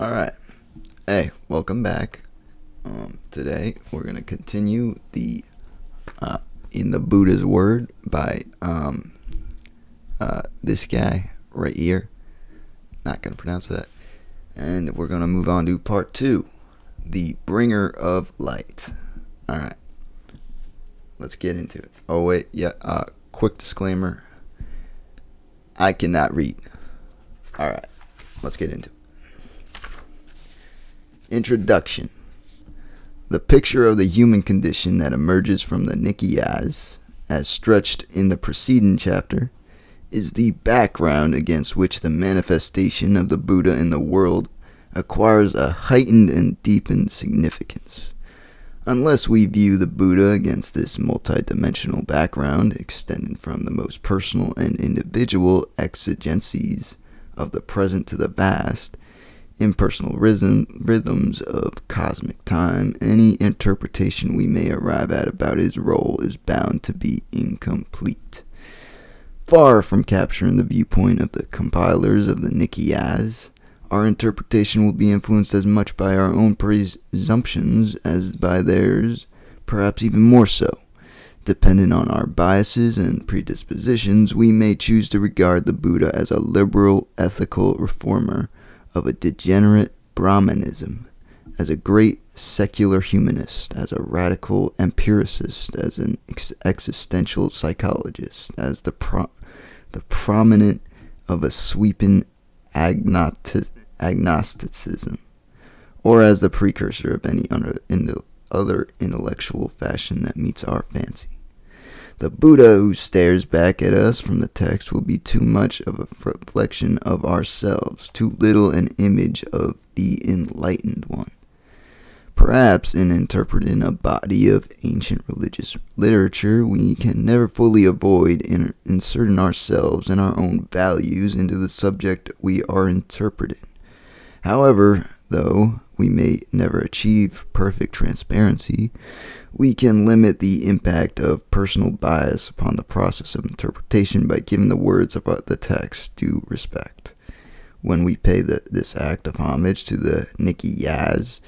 All right. Hey, welcome back. Today we're gonna continue the "In the Buddha's Word" by this guy right here. Not gonna pronounce that. And we're gonna move on to part two, the bringer of light. All right. Let's get into it. Oh wait, yeah. Quick disclaimer. I cannot read. All right. Let's get into it. Introduction. The picture of the human condition that emerges from the Nikayas, as stretched in the preceding chapter, is the background against which the manifestation of the Buddha in the world acquires a heightened and deepened significance. Unless we view the Buddha against this multidimensional background, extending from the most personal and individual exigencies of the present to the vast, impersonal rhythms of cosmic time, any interpretation we may arrive at about his role is bound to be incomplete. Far from capturing the viewpoint of the compilers of the Nikayas, our interpretation will be influenced as much by our own presumptions as by theirs, perhaps even more so. Dependent on our biases and predispositions, we may choose to regard the Buddha as a liberal, ethical reformer of a degenerate Brahmanism, as a great secular humanist, as a radical empiricist, as an existential psychologist, as the prominent of a sweeping agnosticism, or as the precursor of any other intellectual fashion that meets our fancy. The Buddha who stares back at us from the text will be too much of a reflection of ourselves, too little an image of the enlightened one. Perhaps in interpreting a body of ancient religious literature, we can never fully avoid inserting ourselves and our own values into the subject we are interpreting. However, though we may never achieve perfect transparency, we can limit the impact of personal bias upon the process of interpretation by giving the words of the text due respect. When we pay this act of homage to the Nikayas,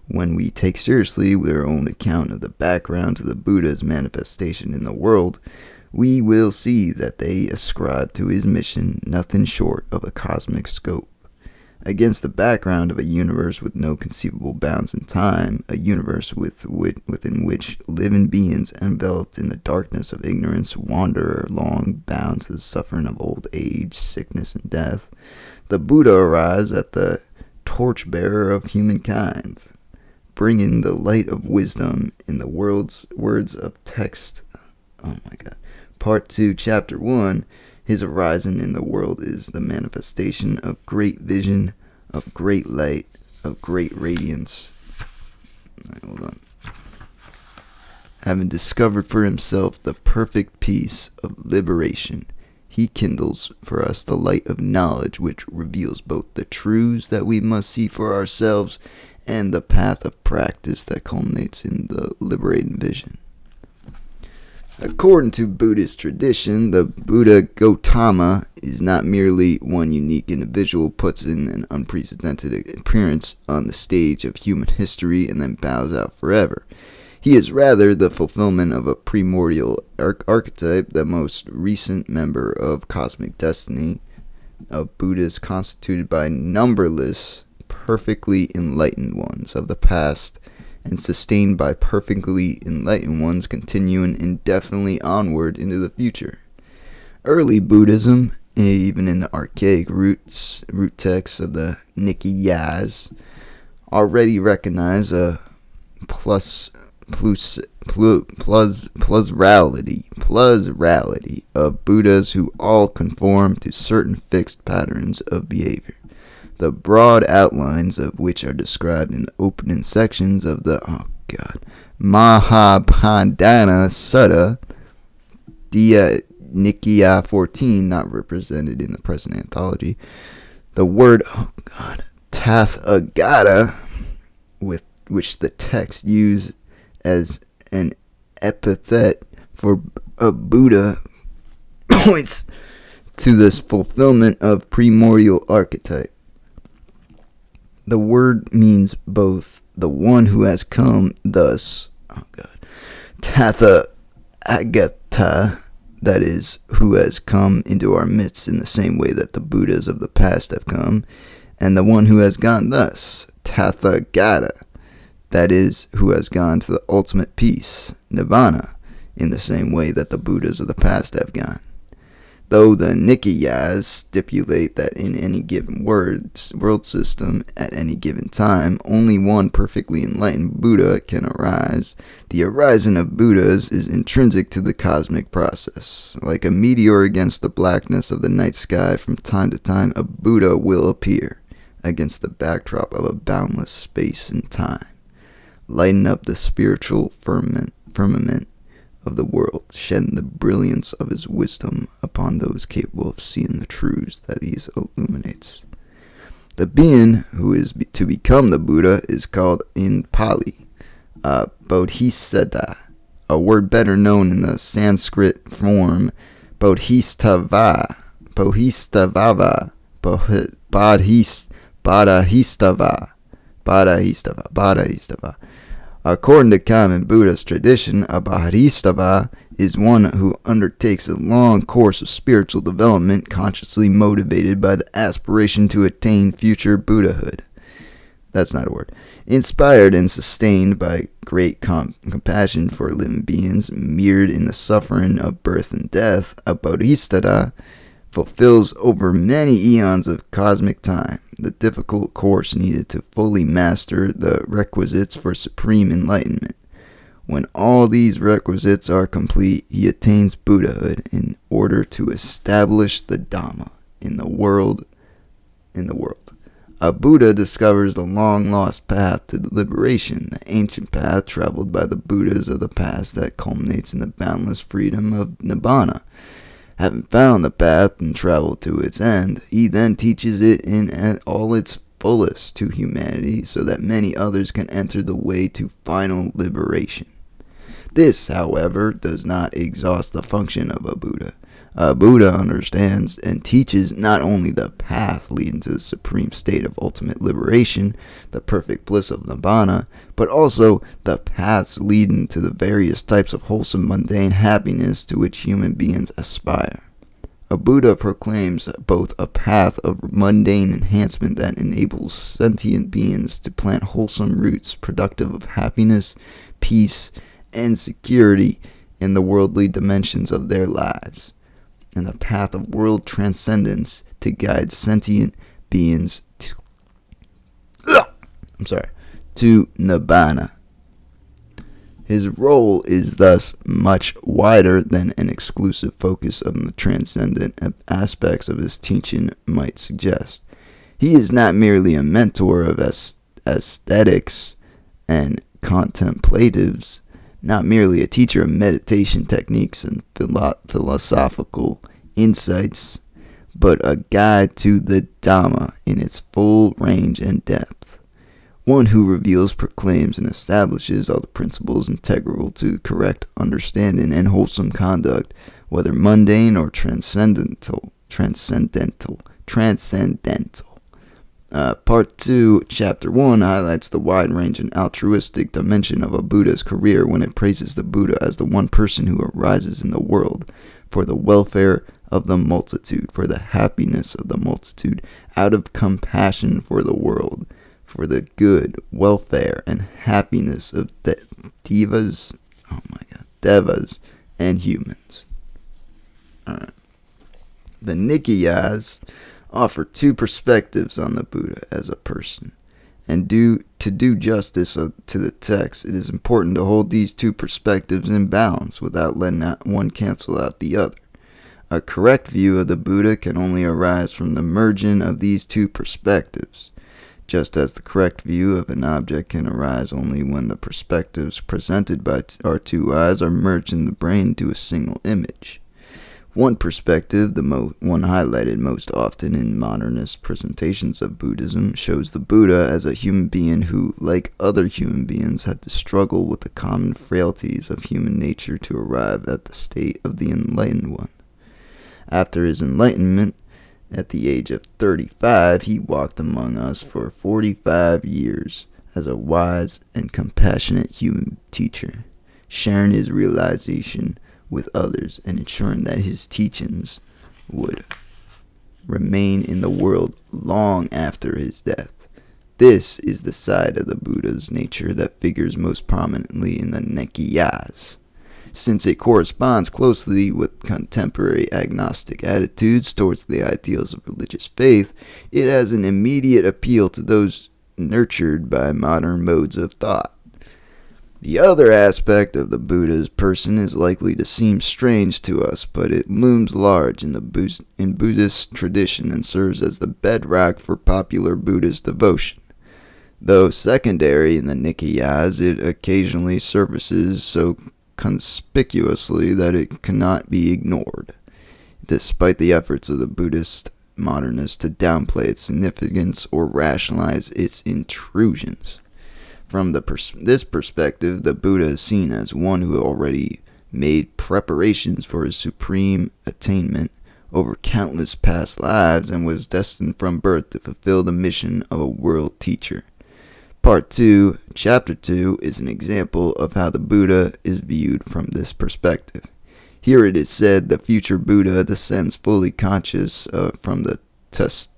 when we take seriously their own account of the background to the Buddha's manifestation in the world, we will see that they ascribe to his mission nothing short of a cosmic scope. Against the background of a universe with no conceivable bounds in time, a universe within which living beings enveloped in the darkness of ignorance wander along bound to the suffering of old age, sickness, and death, the Buddha arrives at the torchbearer of humankind, bringing the light of wisdom in the words of text. Oh my God. Part 2, Chapter 1. His arising in the world is the manifestation of great vision, of great light, of great radiance. Right, hold on. Having discovered for himself the perfect peace of liberation, he kindles for us the light of knowledge which reveals both the truths that we must see for ourselves and the path of practice that culminates in the liberating vision. According to Buddhist tradition, the Buddha Gautama is not merely one unique individual who puts in an unprecedented appearance on the stage of human history and then bows out forever. He is rather the fulfillment of a primordial archetype, the most recent member of cosmic destiny of Buddhas, constituted by numberless perfectly enlightened ones of the past and sustained by perfectly enlightened ones continuing indefinitely onward into the future. Early Buddhism, even in the archaic root texts of the Nikayas, already recognize a plurality of Buddhas who all conform to certain fixed patterns of behavior, the broad outlines of which are described in the opening sections of the Mahapadana Sutta, Nikaya 14, not represented in the present anthology. The word Tathagata, with which the text used as an epithet for a Buddha, points to this fulfillment of primordial archetype. The word means both the one who has come, thus, Tatha Agata, that is, who has come into our midst in the same way that the Buddhas of the past have come, and the one who has gone thus, Tathagata, that is, who has gone to the ultimate peace, Nibbana, in the same way that the Buddhas of the past have gone. Though the Nikayas stipulate that in any given world system, at any given time, only one perfectly enlightened Buddha can arise, the arising of Buddhas is intrinsic to the cosmic process. Like a meteor against the blackness of the night sky, from time to time a Buddha will appear against the backdrop of a boundless space and time, lighten up the spiritual firmament of the world, shedding the brilliance of his wisdom upon those capable of seeing the truths that he illuminates. The being who is to become the Buddha is called in Pali Bodhisattva, a word better known in the Sanskrit form Bodhistava, Bodhistava. According to common Buddhist tradition, a Bodhisattva is one who undertakes a long course of spiritual development consciously motivated by the aspiration to attain future Buddhahood. That's not a word. Inspired and sustained by great compassion for living beings mirrored in the suffering of birth and death, a Bodhisattva fulfills over many eons of cosmic time the difficult course needed to fully master the requisites for supreme enlightenment. When all these requisites are complete, he attains Buddhahood in order to establish the Dhamma in the world. A Buddha discovers the long-lost path to liberation, the ancient path traveled by the Buddhas of the past that culminates in the boundless freedom of Nibbana. Having found the path and traveled to its end, he then teaches it in all its fullest to humanity so that many others can enter the way to final liberation. This, however, does not exhaust the function of a Buddha. A Buddha understands and teaches not only the path leading to the supreme state of ultimate liberation, the perfect bliss of Nibbana, but also the paths leading to the various types of wholesome mundane happiness to which human beings aspire. A Buddha proclaims both a path of mundane enhancement that enables sentient beings to plant wholesome roots productive of happiness, peace, and security in the worldly dimensions of their lives, and the path of world transcendence to guide sentient beings to Nibbana. His role is thus much wider than an exclusive focus on the transcendent aspects of his teaching might suggest. He is not merely a mentor of aesthetics and contemplatives, not merely a teacher of meditation techniques and philosophical insights, but a guide to the Dhamma in its full range and depth. One who reveals, proclaims, and establishes all the principles integral to correct understanding and wholesome conduct, whether mundane or transcendental. Part 2, Chapter 1 highlights the wide range and altruistic dimension of a Buddha's career when it praises the Buddha as the one person who arises in the world for the welfare of the multitude, for the happiness of the multitude, out of compassion for the world, for the good, welfare, and happiness of devas and humans. Alright. The Nikayas offer two perspectives on the Buddha as a person, and to do justice to the text, it is important to hold these two perspectives in balance without letting one cancel out the other. A correct view of the Buddha can only arise from the merging of these two perspectives, just as the correct view of an object can arise only when the perspectives presented by our two eyes are merged in the brain into a single image. One perspective, the one highlighted most often in modernist presentations of Buddhism, shows the Buddha as a human being who, like other human beings, had to struggle with the common frailties of human nature to arrive at the state of the enlightened one. After his enlightenment, At the age of 35, he walked among us for 45 years as a wise and compassionate human teacher, sharing his realization with others and ensuring that his teachings would remain in the world long after his death. This is the side of the Buddha's nature that figures most prominently in the Nikayas, since it corresponds closely with contemporary agnostic attitudes towards the ideals of religious faith. It has an immediate appeal to those nurtured by modern modes of thought. The other aspect of the Buddha's person is likely to seem strange to us, but it looms large in Buddhist tradition and serves as the bedrock for popular Buddhist devotion. Though secondary in the Nikayas, it occasionally surfaces so conspicuously that it cannot be ignored, despite the efforts of the Buddhist modernists to downplay its significance or rationalize its intrusions. From this perspective, the Buddha is seen as one who already made preparations for his supreme attainment over countless past lives and was destined from birth to fulfill the mission of a world teacher. Part 2, Chapter 2, is an example of how the Buddha is viewed from this perspective. Here it is said the future Buddha descends fully conscious from the Tusita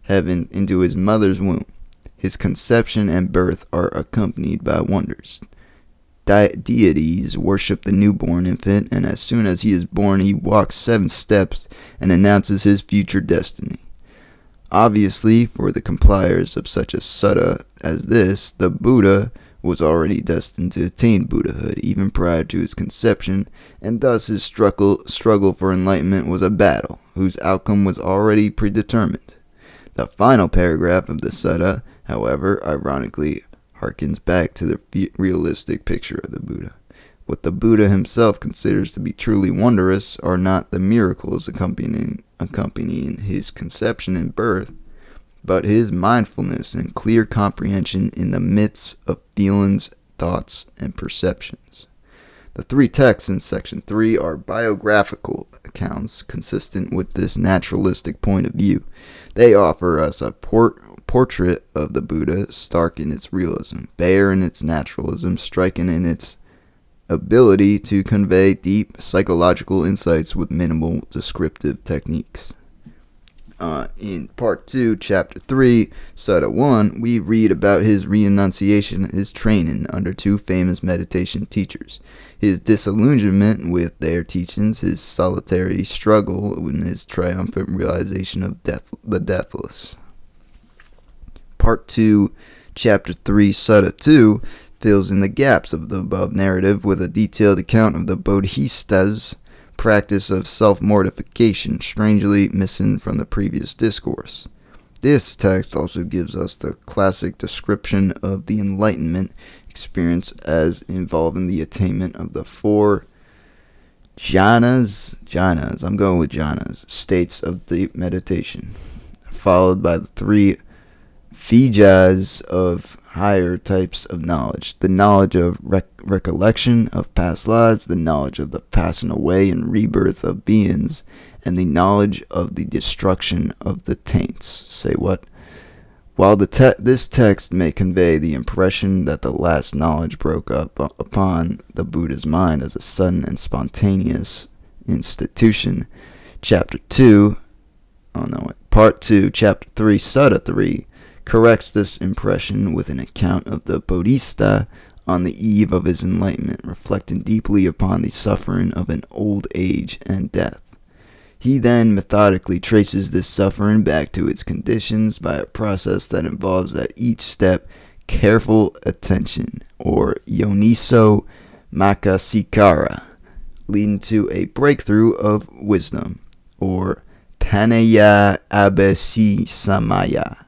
heaven into his mother's womb. His conception and birth are accompanied by wonders. Deities worship the newborn infant, and as soon as he is born, he walks 7 steps and announces his future destiny. Obviously, for the compliers of such a sutta as this, the Buddha was already destined to attain Buddhahood even prior to his conception, and thus his struggle for enlightenment was a battle whose outcome was already predetermined. The final paragraph of the sutta, however, ironically harkens back to the realistic picture of the Buddha. What the Buddha himself considers to be truly wondrous are not the miracles accompanying his conception and birth, but his mindfulness and clear comprehension in the midst of feelings, thoughts, and perceptions. The 3 texts in Section 3 are biographical accounts consistent with this naturalistic point of view. They offer us a portrait of the Buddha, stark in its realism, bare in its naturalism, striking in its ability to convey deep psychological insights with minimal descriptive techniques. In Part 2, Chapter 3, Sutta 1, we read about his renunciation, his training under 2 famous meditation teachers, his disillusionment with their teachings, his solitary struggle, and his triumphant realization of the deathless. Part 2, Chapter 3, Sutta 2, fills in the gaps of the above narrative with a detailed account of the Bodhisattva's practice of self-mortification, strangely missing from the previous discourse. This text also gives us the classic description of the enlightenment experience as involving the attainment of the 4 jhanas, I'm going with jhanas, states of deep meditation, followed by the 3 vijjas of higher types of knowledge: the knowledge of recollection of past lives, the knowledge of the passing away and rebirth of beings, and the knowledge of the destruction of the taints. Say what? While this text may convey the impression that the last knowledge broke up upon the Buddha's mind as a sudden and spontaneous institution, Part 2, Chapter 3, Sutta 3, corrects this impression with an account of the Bodhisattva on the eve of his enlightenment, reflecting deeply upon the suffering of an old age and death. He then methodically traces this suffering back to its conditions by a process that involves at each step careful attention, or yoniso makasikara, leading to a breakthrough of wisdom, or panaya abhisamaya.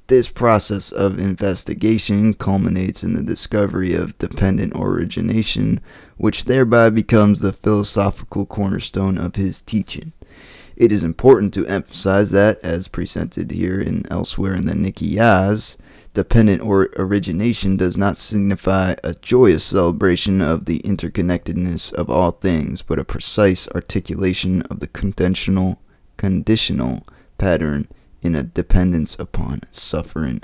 This process of investigation culminates in the discovery of dependent origination, which thereby becomes the philosophical cornerstone of his teaching. It is important to emphasize that, as presented here and elsewhere in the Nikayas, Dependent or origination does not signify a joyous celebration of the interconnectedness of all things, but a precise articulation of the conditional pattern in a dependence upon suffering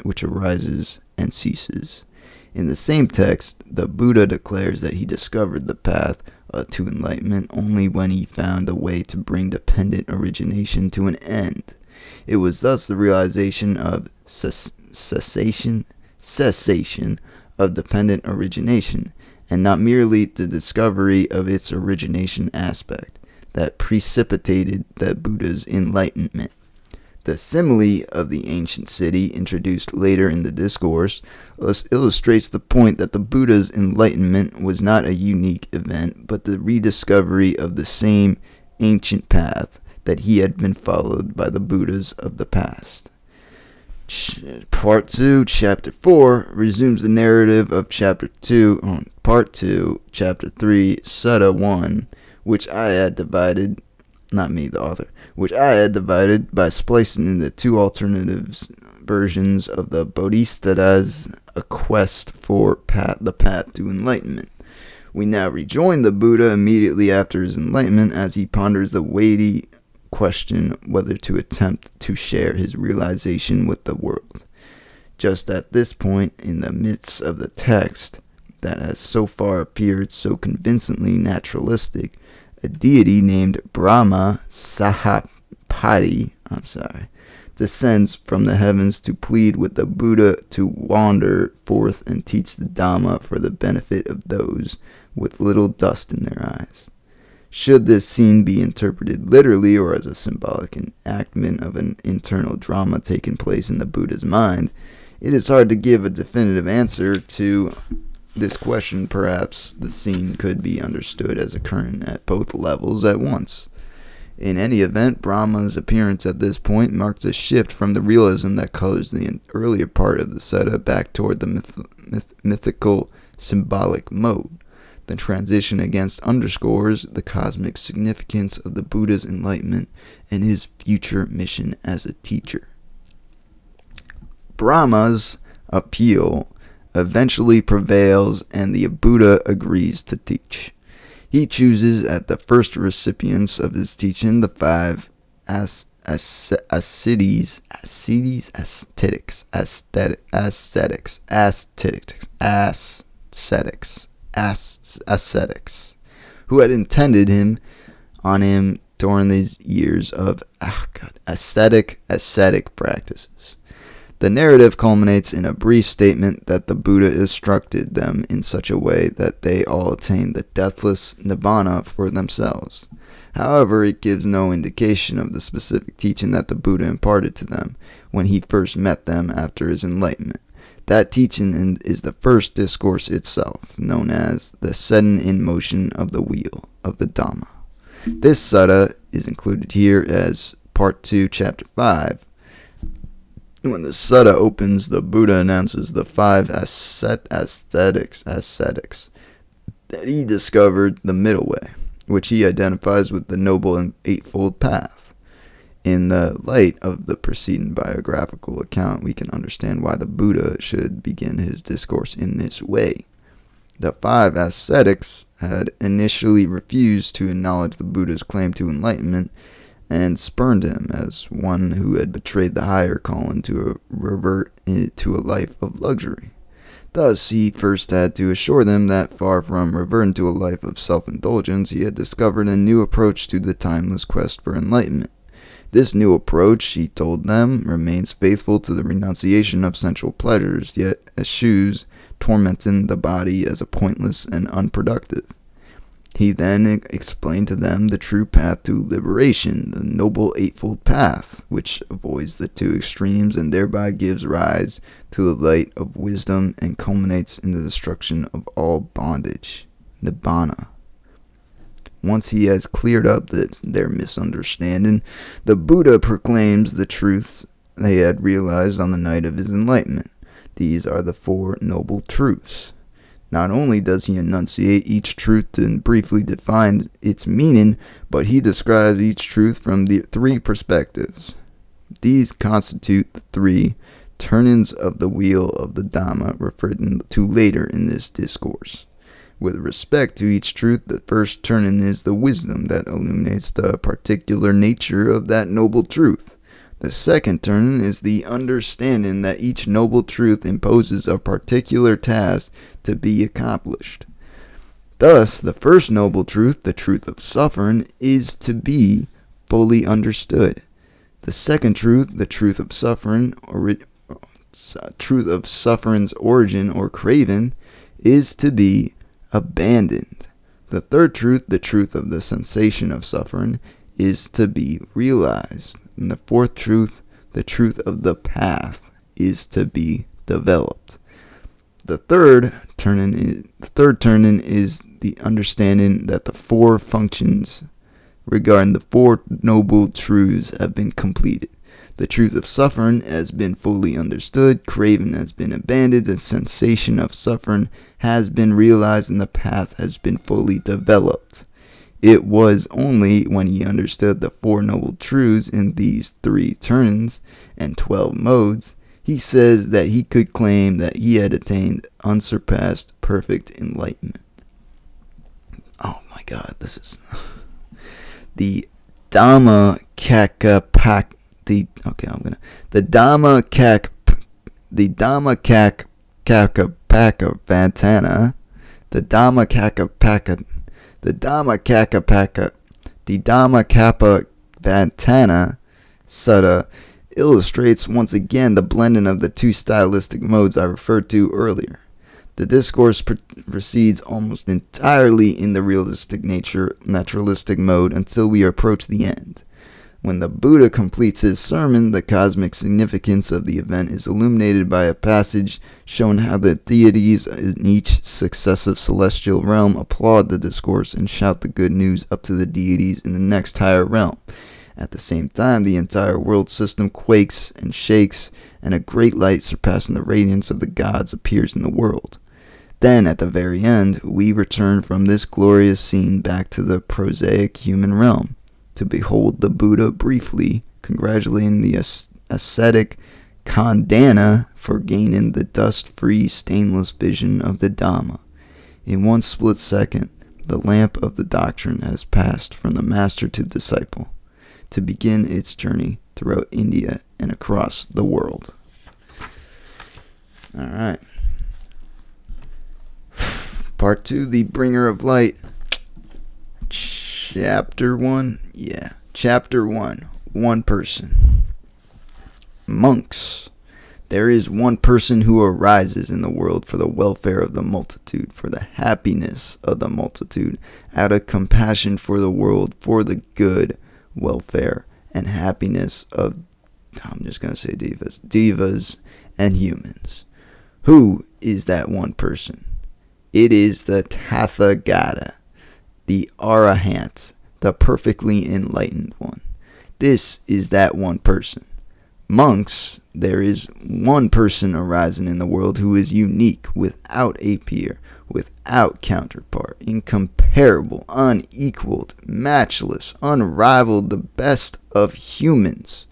which arises and ceases. In the same text, the Buddha declares that he discovered the path to enlightenment only when he found a way to bring dependent origination to an end. It was thus the realization of cessation of dependent origination, and not merely the discovery of its origination aspect, that precipitated the Buddha's enlightenment. The simile of the ancient city, introduced later in the discourse, illustrates the point that the Buddha's enlightenment was not a unique event, but the rediscovery of the same ancient path that he had been followed by the Buddhas of the past. Part 2, Chapter 4, resumes the narrative of Chapter 2, Part 2, Chapter 3, Sutta 1, which I had divided, not me, the author, which I had divided by splicing in the two alternative versions of the Bodhisattva's quest for the path to enlightenment. We now rejoin the Buddha immediately after his enlightenment as he ponders the weighty question whether to attempt to share his realization with the world. Just at this point, in the midst of the text that has so far appeared so convincingly naturalistic, a deity named Brahma Sahapati, descends from the heavens to plead with the Buddha to wander forth and teach the Dhamma for the benefit of those with little dust in their eyes. Should this scene be interpreted literally or as a symbolic enactment of an internal drama taking place in the Buddha's mind, it is hard to give a definitive answer to this question. Perhaps the scene could be understood as occurring at both levels at once. In any event, Brahma's appearance at this point marks a shift from the realism that colors the earlier part of the Sutta back toward the mythical symbolic mode. The transition underscores the cosmic significance of the Buddha's enlightenment and his future mission as a teacher. Brahma's appeal eventually prevails and the Buddha agrees to teach. He chooses as the first recipients of his teaching the five ascetics, who had attended on him during these years of ascetic practices. The narrative culminates in a brief statement that the Buddha instructed them in such a way that they all attained the deathless nibbana for themselves. However, it gives no indication of the specific teaching that the Buddha imparted to them when he first met them after his enlightenment. That teaching is the first discourse itself, known as the setting in motion of the wheel of the Dhamma. This sutta is included here as Part 2, Chapter 5. When the sutta opens, the Buddha announces the five ascetics that he discovered the middle way, which he identifies with the Noble and Eightfold Path. In the light of the preceding biographical account, we can understand why the Buddha should begin his discourse in this way. The five ascetics had initially refused to acknowledge the Buddha's claim to enlightenment and spurned him as one who had betrayed the higher calling to revert to a life of luxury. Thus, he first had to assure them that far from reverting to a life of self-indulgence, he had discovered a new approach to the timeless quest for enlightenment. This new approach, he told them, remains faithful to the renunciation of sensual pleasures, yet eschews tormenting the body as a pointless and unproductive. He then explained to them the true path to liberation, the Noble Eightfold Path, which avoids the two extremes and thereby gives rise to the light of wisdom and culminates in the destruction of all bondage, nibbana. Once he has cleared up their misunderstanding, the Buddha proclaims the truths they had realized on the night of his enlightenment. These are the Four Noble Truths. Not only does he enunciate each truth and briefly define its meaning, but he describes each truth from the three perspectives. These constitute the three turnings of the wheel of the Dhamma referred to later in this discourse. With respect to each truth, the first turning is the wisdom that illuminates the particular nature of that noble truth. The second turning is the understanding that each noble truth imposes a particular task to be accomplished. Thus, the first noble truth, the truth of suffering, is to be fully understood. The second truth, the truth of suffering, truth of suffering's origin or craving, is to be abandoned. The third truth, the truth of the sensation of suffering, is to be realized. And the fourth truth, the truth of the path, is to be developed. The third turning is the understanding that the four functions regarding the four noble truths have been completed. The truth of suffering has been fully understood, craving has been abandoned, the sensation of suffering has been realized, and the path has been fully developed. It was only when he understood the four noble truths in these 3 turns and 12 modes, he says that he could claim that he had attained unsurpassed perfect enlightenment. Oh my God, this is the Dhammacakkappavattana. The Dhammacakkappavattana Sutta illustrates once again the blending of the 2 stylistic modes I referred to earlier. The discourse proceeds almost entirely in the realistic naturalistic mode until we approach the end. When the Buddha completes his sermon, the cosmic significance of the event is illuminated by a passage showing how the deities in each successive celestial realm applaud the discourse and shout the good news up to the deities in the next higher realm. At the same time, the entire world system quakes and shakes, and a great light surpassing the radiance of the gods appears in the world. Then, at the very end, we return from this glorious scene back to the prosaic human realm, to behold the Buddha briefly congratulating the ascetic Khandana for gaining the dust-free, stainless vision of the Dhamma. In one split second, the lamp of the doctrine has passed from the master to disciple, to begin its journey throughout India and across the world. All right. Part 2, the Bringer of Light. Chapter 1. Yeah. Chapter 1. One person. Monks. There is one person who arises in the world for the welfare of the multitude, for the happiness of the multitude, out of compassion for the world, for the good welfare and happiness of, I'm just going to say devas and humans. Who is that one person? It is the Tathagata, the Arahant, the perfectly enlightened one. This is that one person. Monks, there is one person arising in the world who is unique, without a peer, without counterpart, incomparable, unequaled, matchless, unrivaled, the best of humans.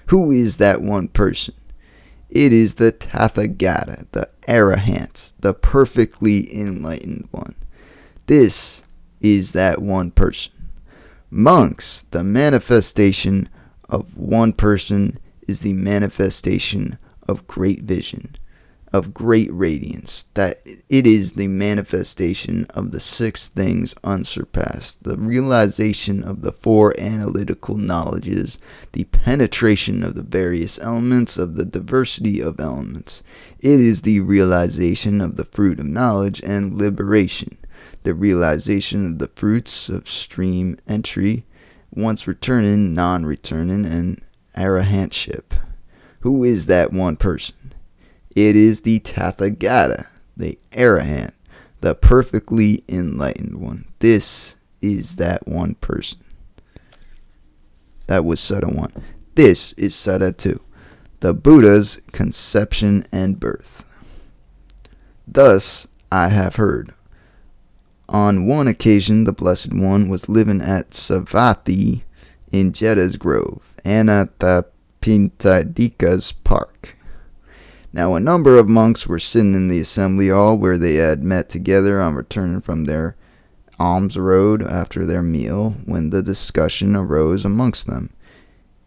Who is that one person? It is the Tathagata, the Arahant, the perfectly enlightened one. This is that one person. Monks, the manifestation of one person is the manifestation of great vision, of great radiance, that it is the manifestation of the 6 things unsurpassed, the realization of the 4 analytical knowledges, the penetration of the various elements of the diversity of elements. It is the realization of the fruit of knowledge and liberation, the realization of the fruits of stream entry, once returning, non-returning, and arahantship. Who is that one person? It is the Tathagata, the Arahant, the perfectly enlightened one. This is that one person. That was Sutta 1. This is Sutta 2, the Buddha's conception and birth. Thus I have heard. On one occasion, the Blessed One was living at Savatthi in Jeddah's grove, Anathapindika's park. Now a number of monks were sitting in the assembly hall where they had met together on returning from their alms road after their meal, when the discussion arose amongst them.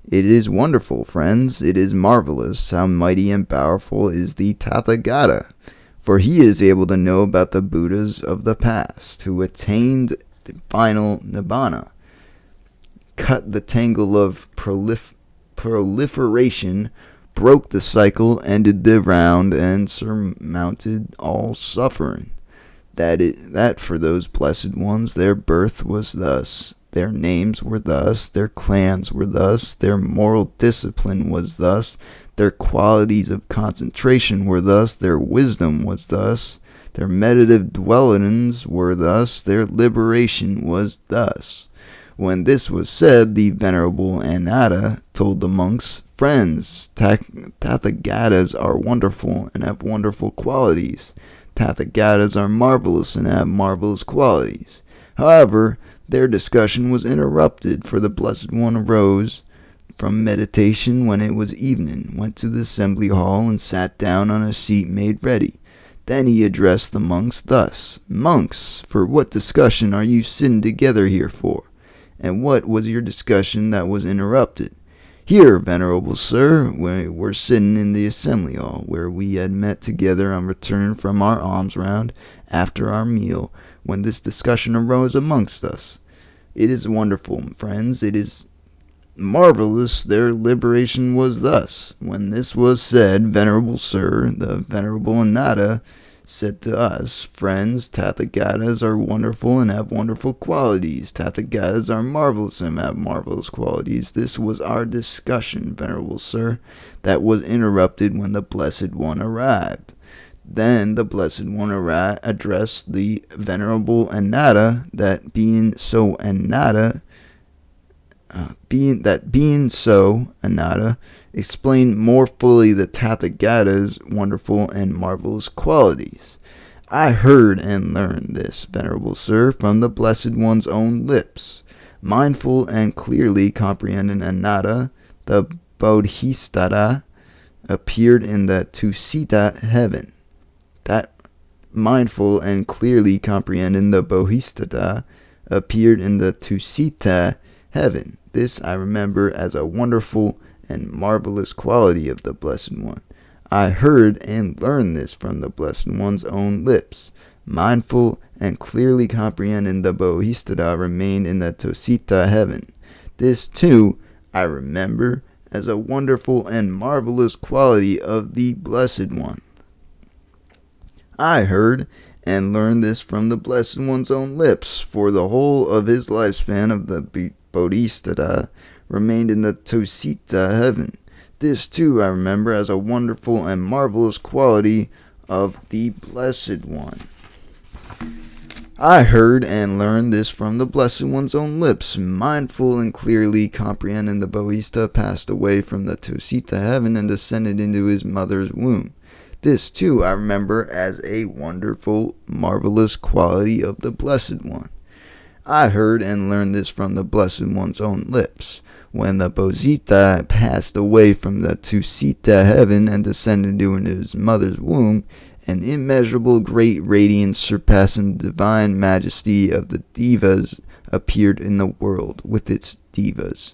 It is wonderful, friends, it is marvelous how mighty and powerful is the Tathagata, for he is able to know about the Buddhas of the past, who attained the final Nibbana, cut the tangle of proliferation, broke the cycle, ended the round, and surmounted all suffering. That for those blessed ones their birth was thus, their names were thus, their clans were thus, their moral discipline was thus, their qualities of concentration were thus, their wisdom was thus, their meditative dwellings were thus, their liberation was thus. When this was said, the Venerable Ananda told the monks, "Friends, Tathagatas are wonderful and have wonderful qualities. Tathagatas are marvelous and have marvelous qualities." However, their discussion was interrupted, for the Blessed One arose from meditation when it was evening, went to the assembly hall, and sat down on a seat made ready. Then he addressed the monks thus: "Monks, for what discussion are you sitting together here for? And what was your discussion that was interrupted?" "Here, venerable sir, we were sitting in the assembly hall, where we had met together on return from our alms round after our meal, when this discussion arose amongst us. It is wonderful, friends, it is marvelous their liberation was thus." When this was said, venerable sir, the Venerable Ananda said to us, "Friends, Tathagatas are wonderful and have wonderful qualities. Tathagatas are marvelous and have marvelous qualities. This was our discussion, venerable sir, that was interrupted when the Blessed One arrived." Then the Blessed One addressed the Venerable Ananda, that being so, Ananda explained more fully the Tathagata's wonderful and marvelous qualities. "I heard and learned this, venerable sir, from the Blessed One's own lips. Mindful and clearly comprehending Ananda, the Bodhisattva appeared in the Tusita heaven." That mindful and clearly comprehending the Bodhisattva appeared in the Tusita heaven. This I remember as a wonderful and marvelous quality of the Blessed One. I heard and learned this from the Blessed One's own lips. Mindful and clearly comprehending the Bodhisattva remained in the Tusita heaven. This too I remember as a wonderful and marvelous quality of the Blessed One. I heard and learned this from the Blessed One's own lips, for the whole of his lifespan of the Bodhisattva remained in the Tusita heaven. This too I remember as a wonderful and marvelous quality of the Blessed One. I heard and learned this from the Blessed One's own lips. Mindful and clearly comprehending the Bodhisattva passed away from the Tusita heaven and descended into his mother's womb. This too I remember as a wonderful, marvelous quality of the Blessed One. I heard and learned this from the Blessed One's own lips. When the Bodhisattva passed away from the Tusita heaven and descended into his mother's womb, an immeasurable great radiance surpassing the divine majesty of the Devas appeared in the world with its Devas,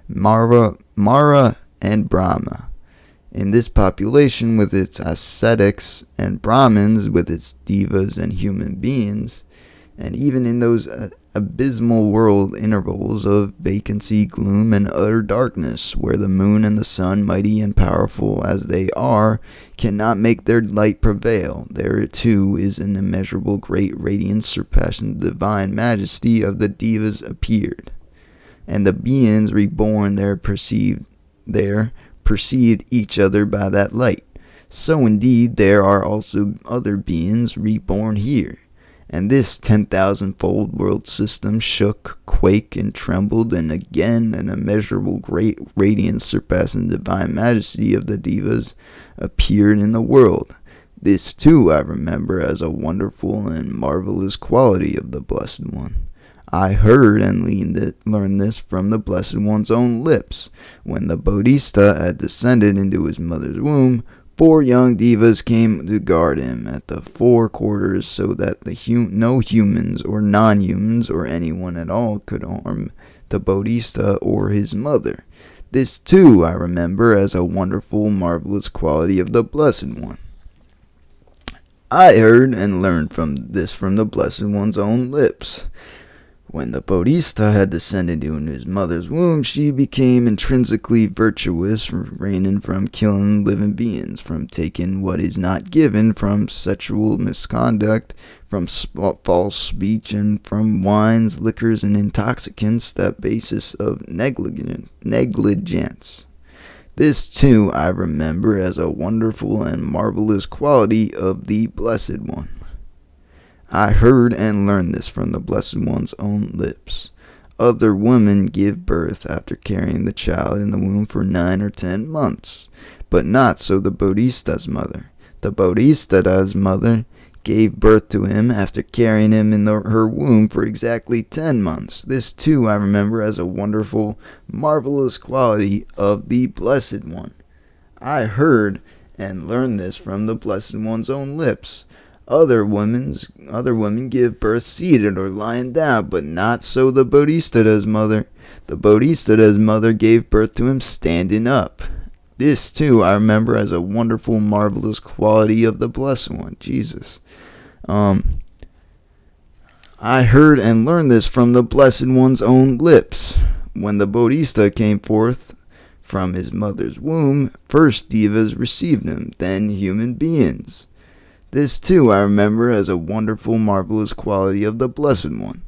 Mara and Brahma. In this population with its ascetics, and Brahmins with its Devas and human beings, and even in those abysmal world intervals of vacancy, gloom, and utter darkness, where the moon and the sun, mighty and powerful as they are, cannot make their light prevail, there too is an immeasurable great radiance surpassing the divine majesty of the Devas appeared, and the beings reborn there perceived each other by that light. So indeed there are also other beings reborn here. And this 10,000-fold world system shook, quaked, and trembled, and again an immeasurable great radiance surpassing the divine majesty of the Devas appeared in the world. This too I remember as a wonderful and marvelous quality of the Blessed One. I heard and learned this from the Blessed One's own lips. When the Bodhisattva had descended into his mother's womb, 4 young divas came to guard him at the 4 quarters so that no humans or non-humans or anyone at all could harm the Bodhisattva or his mother. This too I remember as a wonderful, marvelous quality of the Blessed One. I heard and learned from the Blessed One's own lips. When the Bodhisattva had descended into his mother's womb, she became intrinsically virtuous, refraining from killing living beings, from taking what is not given, from sexual misconduct, from false speech, and from wines, liquors, and intoxicants, that basis of negligence. This, too, I remember as a wonderful and marvelous quality of the Blessed One. I heard and learned this from the Blessed One's own lips. Other women give birth after carrying the child in the womb for 9 or 10 months, but not so the Bodhisattva's mother. The Bodhisattva's mother gave birth to him after carrying him in her womb for exactly 10 months. This too I remember as a wonderful, marvelous quality of the Blessed One. I heard and learned this from the Blessed One's own lips. Other women give birth seated or lying down, but not so the Bodhisattva's mother. The Bodhisattva's mother gave birth to him standing up. This too I remember as a wonderful, marvelous quality of the Blessed One, Jesus. I heard and learned this from the Blessed One's own lips. When the Bodhisattva came forth from his mother's womb, first devas received him, then human beings. This too I remember as a wonderful, marvelous quality of the Blessed One.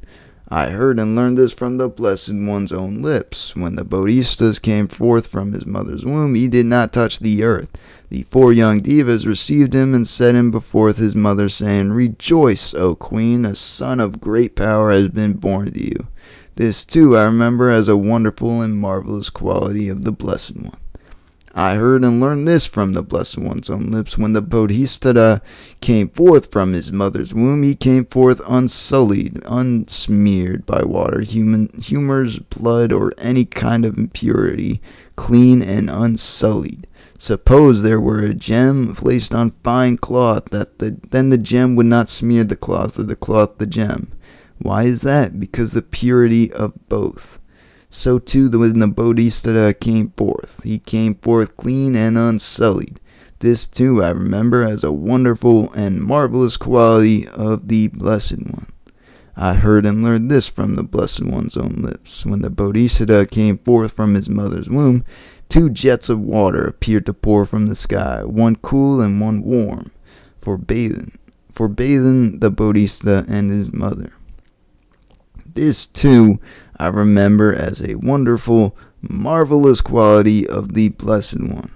I heard and learned this from the Blessed One's own lips. When the Bodhisattvas came forth from his mother's womb, he did not touch the earth. The 4 young devas received him and set him before his mother, saying, "Rejoice, O Queen, a son of great power has been born to you." This too I remember as a wonderful and marvelous quality of the Blessed One. I heard and learned this from the Blessed One's own lips. When the Bodhisattva came forth from his mother's womb, he came forth unsullied, unsmeared by water, humors, blood, or any kind of impurity, clean and unsullied. Suppose there were a gem placed on fine cloth, then the gem would not smear the cloth, or the cloth the gem. Why is that? Because the purity of both. So too when the Bodhisattva came forth. He came forth clean and unsullied. This too I remember as a wonderful and marvelous quality of the Blessed One. I heard and learned this from the Blessed One's own lips. When the Bodhisattva came forth from his mother's womb, 2 jets of water appeared to pour from the sky, one cool and one warm, for bathing the Bodhisattva and his mother. This too I remember as a wonderful, marvelous quality of the Blessed One.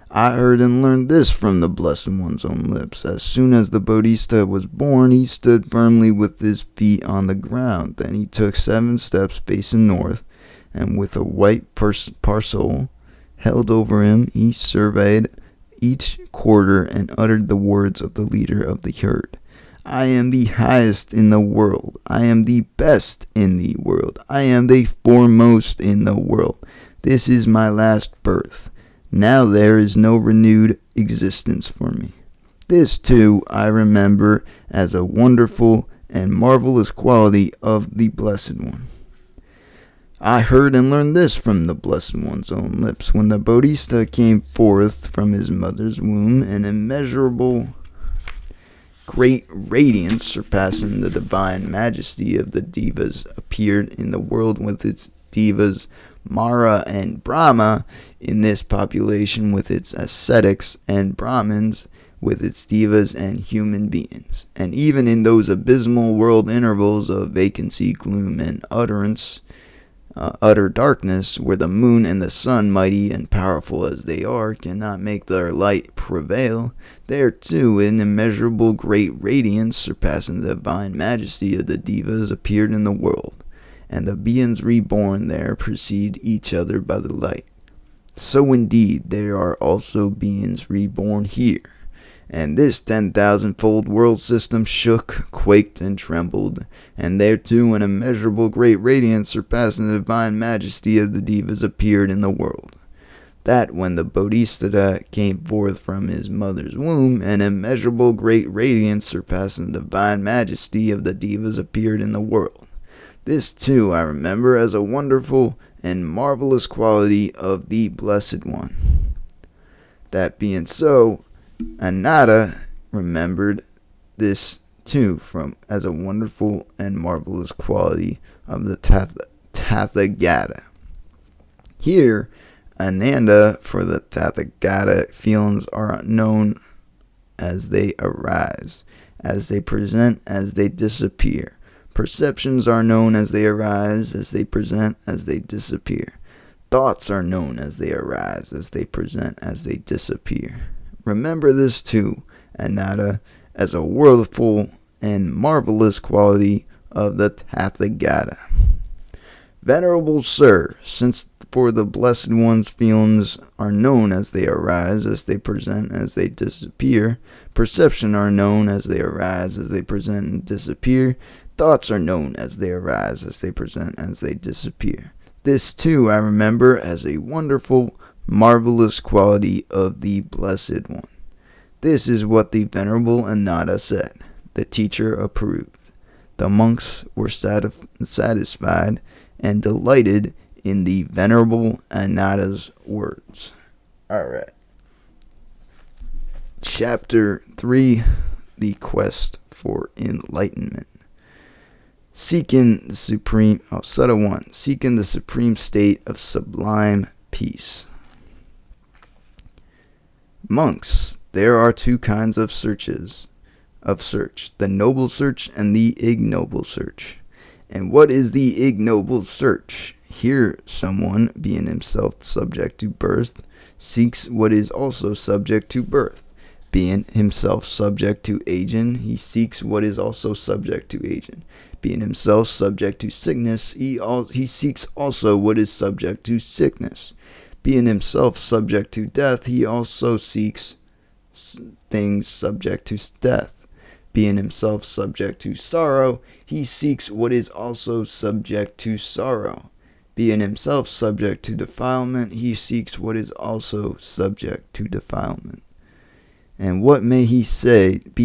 I heard and learned this from the Blessed One's own lips. As soon as the Bodhisattva was born, he stood firmly with his feet on the ground. Then he took 7 steps facing north, and with a white parcel held over him, he surveyed each quarter and uttered the words of the leader of the herd. I am the highest in the world. I am the best in the world. I am the foremost in the world. This is my last birth. Now there is no renewed existence for me. This, too, I remember as a wonderful and marvelous quality of the Blessed One. I heard and learned this from the Blessed One's own lips. When the Bodhisattva came forth from his mother's womb, an immeasurable great radiance surpassing the divine majesty of the devas appeared in the world with its devas Mara and Brahma, in this population with its ascetics, and Brahmins with its devas and human beings. And even in those abysmal world intervals of vacancy, gloom, and utter darkness, where the moon and the sun, mighty and powerful as they are, cannot make their light prevail, there too an immeasurable great radiance surpassing the divine majesty of the devas appeared in the world, and the beings reborn there perceived each other by the light. So indeed there are also beings reborn here, and this 10,000-fold world system shook, quaked, and trembled, and there too an immeasurable great radiance surpassing the divine majesty of the devas appeared in the world. that when the Bodhisattva came forth from his mother's womb, an immeasurable great radiance surpassing the divine majesty of the Devas appeared in the world. This too I remember as a wonderful and marvelous quality of the Blessed One. That being so, Ananda remembered this too as a wonderful and marvelous quality of the Tathagata. Here, Ananda, for the Tathagata, feelings are known as they arise, as they present, as they disappear. Perceptions are known as they arise, as they present, as they disappear. Thoughts are known as they arise, as they present, as they disappear. Remember this too, Ananda, as a wonderful and marvelous quality of the Tathagata. Venerable Sir, since for the Blessed One's feelings are known as they arise, as they present, as they disappear, perception are known as they arise, as they present and disappear, thoughts are known as they arise, as they present, as they disappear. This too I remember as a wonderful, marvelous quality of the Blessed One. This is what the Venerable Ananda said. The teacher approved. The monks were satisfied and delighted in the Venerable Ananda's words. Alright. Chapter 3, The Quest for Enlightenment. Seeking the supreme, Sutta 1, seeking the supreme state of sublime peace. Monks, there are two kinds of search, the noble search and the ignoble search. And what is the ignoble search? Here someone, being himself subject to birth, seeks what is also subject to birth. Being himself subject to aging, he seeks what is also subject to aging. Being himself subject to sickness, he seeks also what is subject to sickness. Being himself subject to death, he also seeks things subject to death. Being himself subject to sorrow, he seeks what is also subject to sorrow. Being himself subject to defilement, he seeks what is also subject to defilement. And what may be said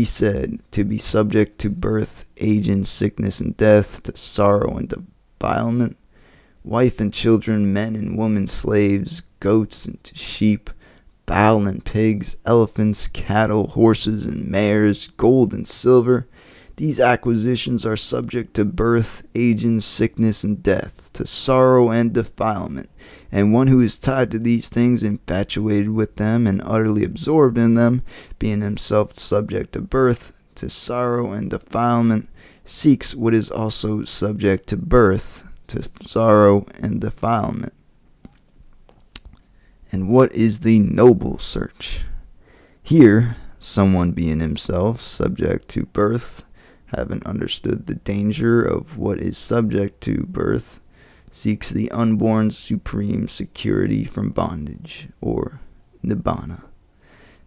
to be subject to birth, aging, sickness, and death, to sorrow and defilement? Wife and children, men and women, slaves, goats and sheep, fowl and pigs, elephants, cattle, horses and mares, gold and silver. These acquisitions are subject to birth, aging, sickness, and death, to sorrow and defilement. And one who is tied to these things, infatuated with them, and utterly absorbed in them, being himself subject to birth, to sorrow and defilement, seeks what is also subject to birth, to sorrow and defilement. And what is the noble search? Here, someone being himself subject to birth, having understood the danger of what is subject to birth, seeks the unborn supreme security from bondage, or nibbana.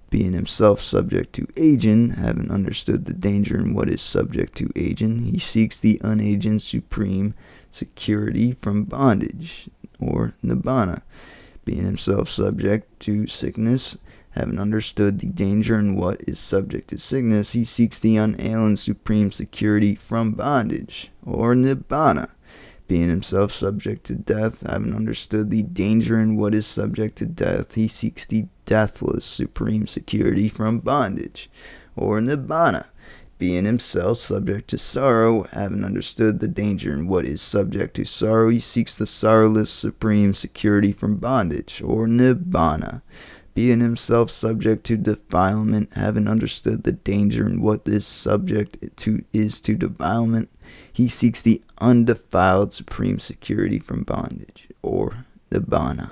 Being himself subject to aging, having understood the danger in what is subject to aging, he seeks the unaging supreme security from bondage, or nibbana. Being himself subject to sickness, having understood the danger in what is subject to sickness, he seeks the unailing supreme security from bondage, or nibbana. Being himself subject to death, having understood the danger in what is subject to death, he seeks the deathless supreme security from bondage, or nibbana. Being himself subject to sorrow, having understood the danger in what is subject to sorrow, he seeks the sorrowless supreme security from bondage, or nibbana. Being himself subject to defilement, having understood the danger in what is subject to defilement, he seeks the undefiled supreme security from bondage, or nibbana.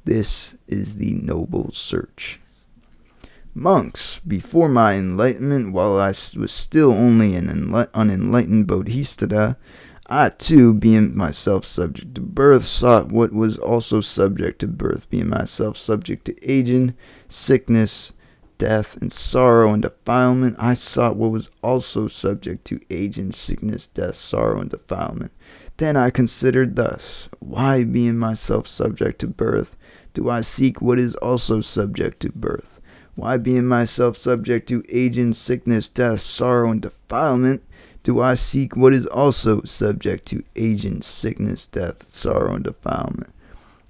This is the noble search. Monks, before my enlightenment, while I was still only an unenlightened Bodhisattva, I too, being myself subject to birth, sought what was also subject to birth, being myself subject to aging, sickness, death, and sorrow and defilement, I sought what was also subject to age and sickness, death, sorrow, and defilement. Then I considered thus, why being myself subject to birth, do I seek what is also subject to birth? Why being myself subject to age and sickness, death, sorrow, and defilement, do I seek what is also subject to age and sickness, death, sorrow, and defilement?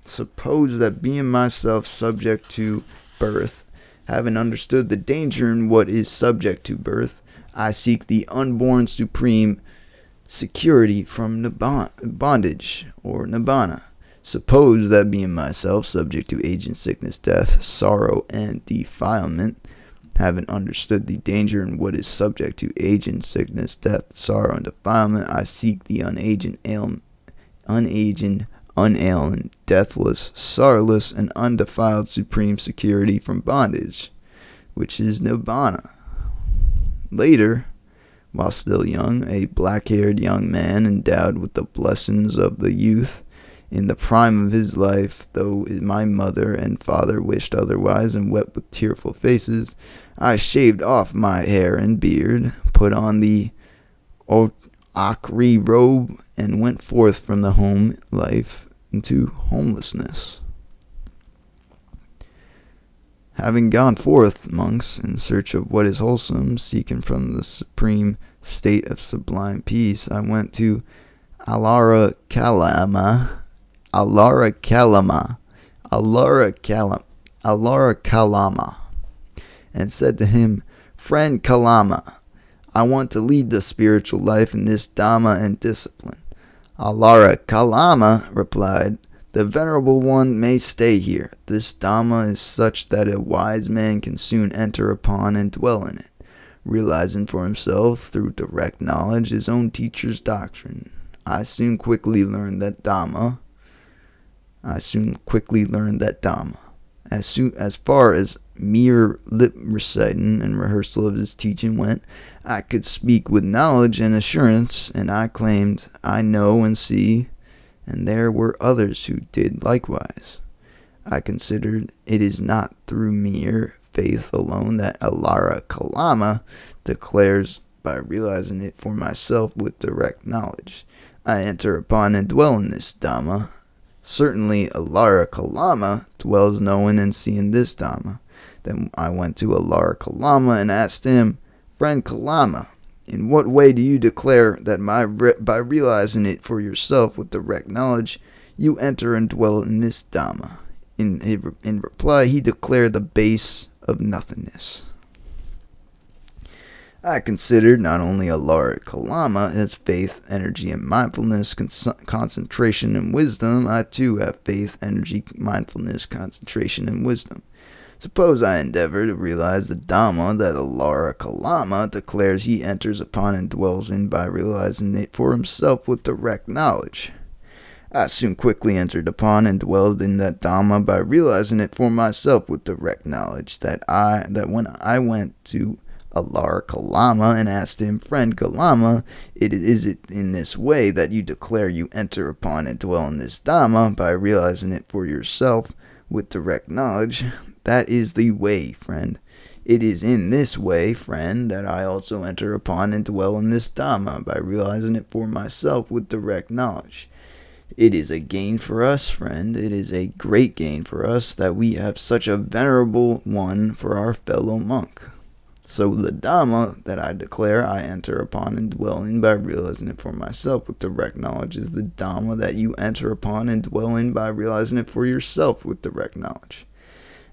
Suppose that being myself subject to birth, having understood the danger in what is subject to birth, I seek the unborn supreme security from bondage, or nibbana. Suppose that being myself subject to age and sickness, death, sorrow, and defilement, having understood the danger in what is subject to age and sickness, death, sorrow, and defilement, I seek the unaging, deathless, sorrowless, and undefiled supreme security from bondage, which is nibbana. Later, while still young, a black-haired young man endowed with the blessings of the youth, in the prime of his life, though my mother and father wished otherwise and wept with tearful faces, I shaved off my hair and beard, put on the Akri robe, and went forth from the home life into homelessness. Having gone forth, monks, in search of what is wholesome, seeking from the supreme state of sublime peace, I went to Alara Kalama, and said to him, Friend Kalama, I want to lead the spiritual life in this Dhamma and discipline. Alara Kalama replied, The Venerable One may stay here. This Dhamma is such that a wise man can soon enter upon and dwell in it, realizing for himself through direct knowledge his own teacher's doctrine. I soon quickly learned that Dhamma. As far as mere lip reciting and rehearsal of his teaching went, I could speak with knowledge and assurance, and I claimed I know and see, and there were others who did likewise. I considered it is not through mere faith alone that Alara Kalama declares by realizing it for myself with direct knowledge. I enter upon and dwell in this Dhamma. Certainly Alara Kalama dwells knowing and seeing this Dhamma. Then I went to Alara Kalama and asked him, Friend Kalama, in what way do you declare that by realizing it for yourself with direct knowledge, you enter and dwell in this Dhamma? In reply, he declared the base of nothingness. I considered not only Alara Kalama as faith, energy, and mindfulness, concentration, and wisdom. I too have faith, energy, mindfulness, concentration, and wisdom. Suppose I endeavor to realize the Dhamma that Alara Kalama declares he enters upon and dwells in by realizing it for himself with direct knowledge. I soon quickly entered upon and dwelled in that Dhamma by realizing it for myself with direct knowledge, that when I went to Alara Kalama and asked him, Friend Kalama, is it in this way that you declare you enter upon and dwell in this Dhamma by realizing it for yourself with direct knowledge? That is the way, friend. It is in this way, friend, that I also enter upon and dwell in this Dhamma by realizing it for myself with direct knowledge. It is a gain for us, friend. It is a great gain for us that we have such a venerable one for our fellow monk. So the Dhamma that I declare I enter upon and dwell in by realizing it for myself with direct knowledge is the Dhamma that you enter upon and dwell in by realizing it for yourself with direct knowledge.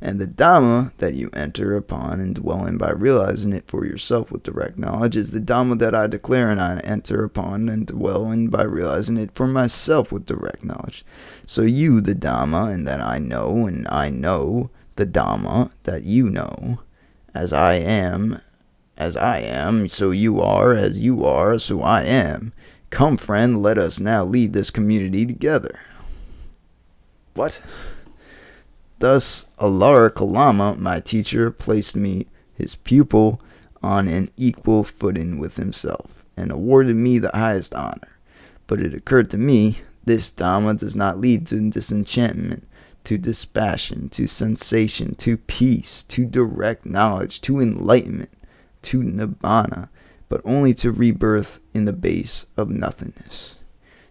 And the Dhamma that you enter upon and dwell in by realizing it for yourself with direct knowledge is the Dhamma that I declare and I enter upon and dwell in by realizing it for myself with direct knowledge. So you, the Dhamma, and that I know the Dhamma that you know. As I am, so you are, as you are, so I am. Come, friend, let us now lead this community together. What? Thus, Alara Kalama, my teacher, placed me, his pupil, on an equal footing with himself, and awarded me the highest honor. But it occurred to me, this Dhamma does not lead to disenchantment, to dispassion, to sensation, to peace, to direct knowledge, to enlightenment, to nibbana, but only to rebirth in the base of nothingness.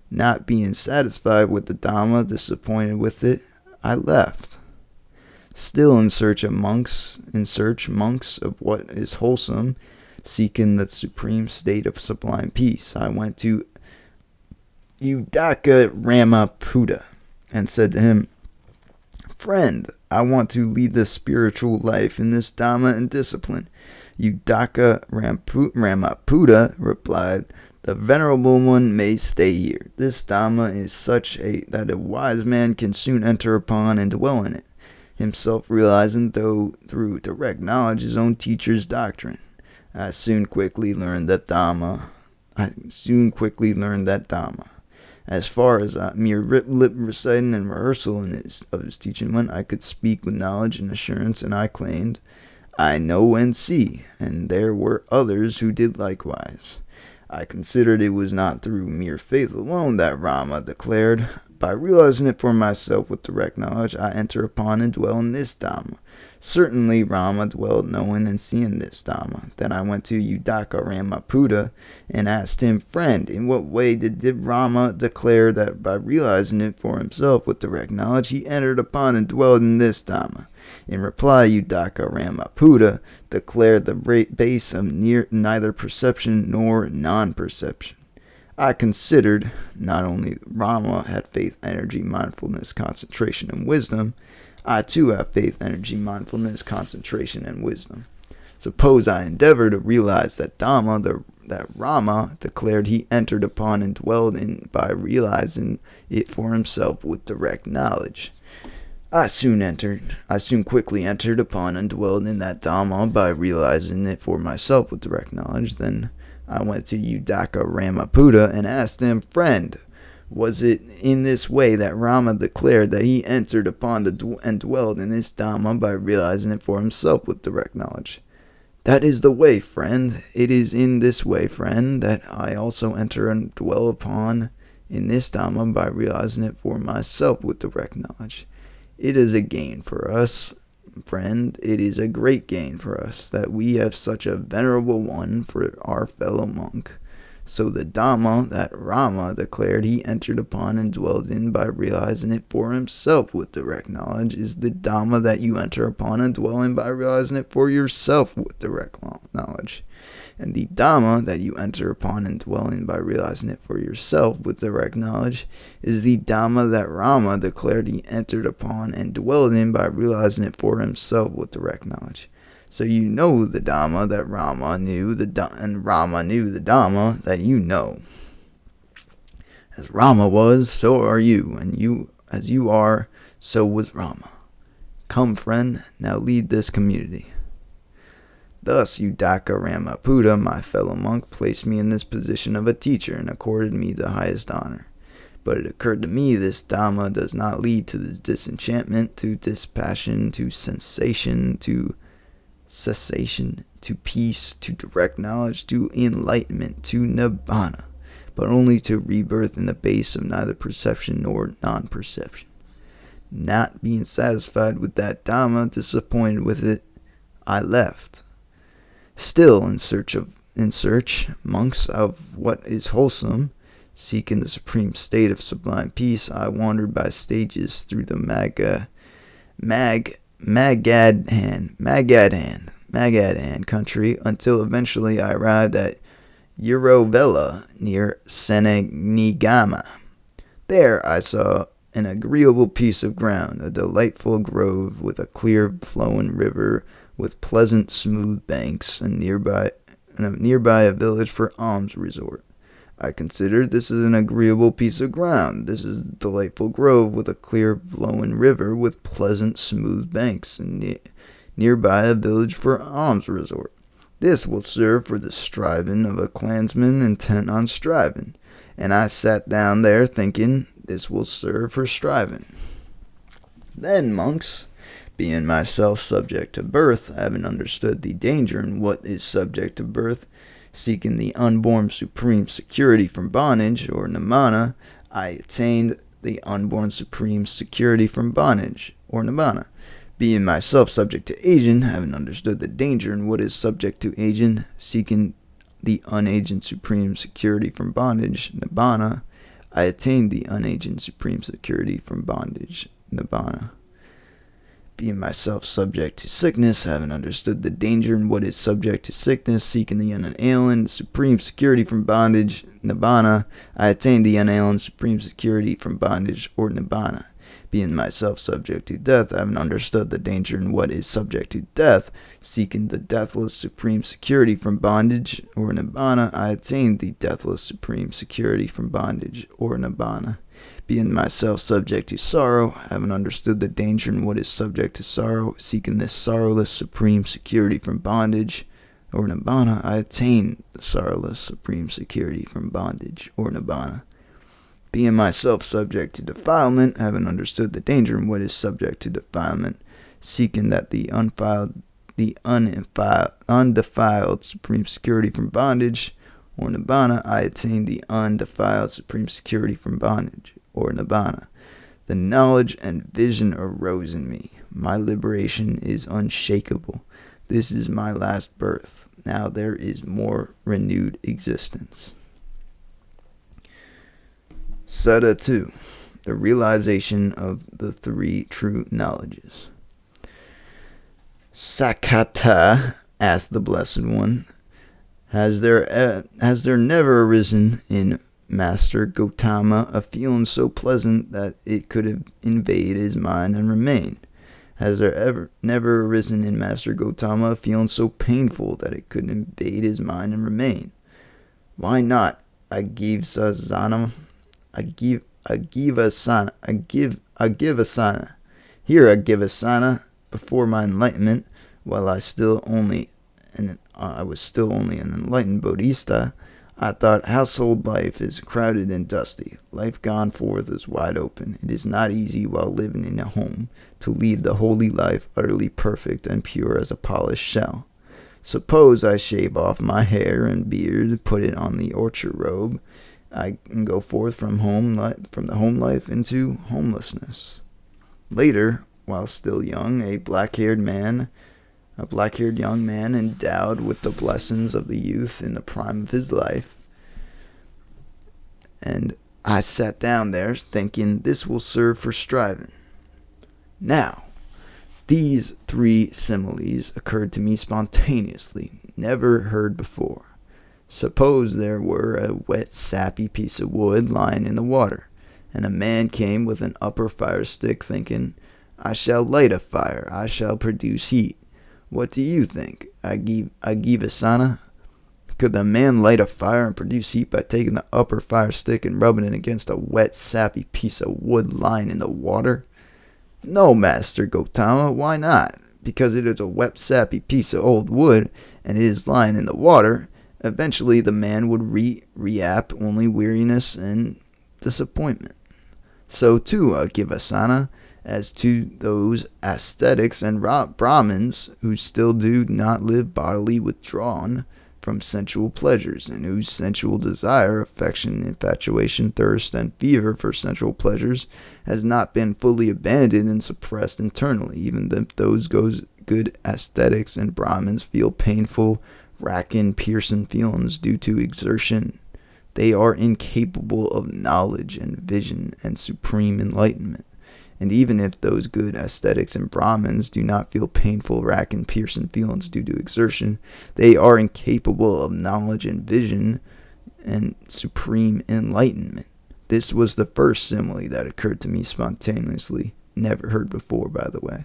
Not being satisfied with the Dhamma, disappointed with it, I left. Still in search monks of what is wholesome, seeking the supreme state of sublime peace, I went to Udaka Ramaputa and said to him, "Friend, I want to lead the spiritual life in this Dhamma and discipline." Udaka Ramaputa replied, "The Venerable One may stay here. This Dhamma is such that a wise man can soon enter upon and dwell in it, himself realizing through direct knowledge his own teacher's doctrine. I soon quickly learned that Dhamma. As far as mere lip reciting and rehearsal of his teaching went, I could speak with knowledge and assurance, and I claimed, 'I know and see,' and there were others who did likewise. I considered it was not through mere faith alone that Rama declared, 'By realizing it for myself with direct knowledge, I enter upon and dwell in this Dhamma.' Certainly Rama dwelled knowing and seeing this Dhamma. Then I went to Udaka Ramaputa and asked him, 'Friend, in what way did Rama declare that by realizing it for himself with direct knowledge, he entered upon and dwelled in this Dhamma?' In reply, Udaka Ramaputa declared the base of neither perception nor non-perception. I considered not only Rama had faith, energy, mindfulness, concentration, and wisdom, I too have faith, energy, mindfulness, concentration, and wisdom. Suppose I endeavor to realize that Dhamma that Rama declared he entered upon and dwelled in by realizing it for himself with direct knowledge. I soon quickly entered upon and dwelled in that Dhamma by realizing it for myself with direct knowledge. Then I went to Udaka Ramaputa and asked him, 'Friend, was it in this way that Rama declared that he entered upon and dwelled in this Dhamma by realizing it for himself with direct knowledge?' 'That is the way, friend. It is in this way, friend, that I also enter and dwell upon in this Dhamma by realizing it for myself with direct knowledge. It is a gain for us, friend. It is a great gain for us that we have such a venerable one for our fellow monk. So the Dhamma that Rama declared he entered upon and dwelled in by realizing it for himself with direct knowledge is the Dhamma that you enter upon and dwell in by realizing it for yourself with direct knowledge. And the Dhamma that you enter upon and dwell in by realizing it for yourself with direct knowledge is the Dhamma that Rama declared he entered upon and dwelled in by realizing it for himself with direct knowledge. So you know the Dhamma that Rama knew, and Rama knew the Dhamma that you know. As Rama was, so are you, and as you are, so was Rama. Come, friend, now lead this community." Thus Udaka Ramaputa, my fellow monk, placed me in this position of a teacher and accorded me the highest honor. But it occurred to me this Dhamma does not lead to this disenchantment, to dispassion, to sensation, to cessation, to peace, to direct knowledge, to enlightenment, to nibbana, but only to rebirth in the base of neither perception nor non-perception. Not being satisfied with that Dhamma, disappointed with it, I left. Still in search, monks, of what is wholesome, seeking the supreme state of sublime peace, I wandered by stages through the Magadhan country until eventually I arrived at Eurovela near Senegama. There I saw an agreeable piece of ground, a delightful grove with a clear flowing river with pleasant smooth banks, and nearby a village for alms resort. I considered this is an agreeable piece of ground. This is a delightful grove with a clear flowing river with pleasant smooth banks, and nearby a village for alms resort. This will serve for the striving of a clansman intent on striving. And I sat down there thinking, this will serve for striving. Then, monks, being myself subject to birth, having understood the danger in what is subject to birth, seeking the unborn supreme security from bondage, or nibbana, I attained the unborn supreme security from bondage, or nibbana. Being myself subject to aging, having understood the danger in what is subject to aging, seeking the unaging supreme security from bondage, nibbana, I attained the unaging supreme security from bondage, nibbana. Being myself subject to sickness, having understood the danger in what is subject to sickness, seeking the unalien supreme security from bondage, nibbana, I attained the unalien supreme security from bondage, or nibbana. Being myself subject to death, having understood the danger in what is subject to death, seeking the deathless supreme security from bondage, or nibbana, I attained the deathless supreme security from bondage, or nibbana. Being myself subject to sorrow, having understood the danger in what is subject to sorrow, seeking this sorrowless supreme security from bondage, or nibbana, I attain the sorrowless supreme security from bondage, or nibbana. Being myself subject to defilement, having understood the danger in what is subject to defilement, seeking that the undefiled supreme security from bondage, or nibbana, I attain the undefiled supreme security from bondage, or nibbana. The knowledge and vision arose in me. My liberation is unshakable. This is my last birth. Now there is more renewed existence. Sutta 2. The realization of the three true knowledges. Sakata asked the Blessed One, Has there never arisen in Master Gotama a feeling so pleasant that it could have invaded his mind and remained? Has there never arisen in Master Gotama a feeling so painful that it could invade his mind and remain? Why not? Agivasana. Here Agivasana, before my enlightenment, while I was still only an enlightened Bodhisattva, I thought household life is crowded and dusty. Life gone forth is wide open. It is not easy while living in a home to lead the holy life utterly perfect and pure as a polished shell. Suppose I shave off my hair and beard, put it on the orchard robe, I can go forth from the home life into homelessness. Later, while still young, a black-haired young man endowed with the blessings of the youth in the prime of his life. And I sat down there thinking this will serve for striving. Now, these three similes occurred to me spontaneously, never heard before. Suppose there were a wet, sappy piece of wood lying in the water, and a man came with an upper fire stick thinking, I shall light a fire, I shall produce heat. What do you think, Agivasana? Could the man light a fire and produce heat by taking the upper fire stick and rubbing it against a wet, sappy piece of wood lying in the water? No, Master Gotama, why not? Because it is a wet, sappy piece of old wood, and it is lying in the water. Eventually the man would reap only weariness and disappointment. So too, Agivasana, as to those ascetics and Brahmins who still do not live bodily withdrawn from sensual pleasures, and whose sensual desire, affection, infatuation, thirst, and fever for sensual pleasures has not been fully abandoned and suppressed internally, even if those good ascetics and Brahmins feel painful, racking, piercing feelings due to exertion. They are incapable of knowledge and vision and supreme enlightenment. And even if those good ascetics and Brahmins do not feel painful, racking, piercing feelings due to exertion, they are incapable of knowledge and vision and supreme enlightenment. This was the first simile that occurred to me spontaneously, never heard before, by the way.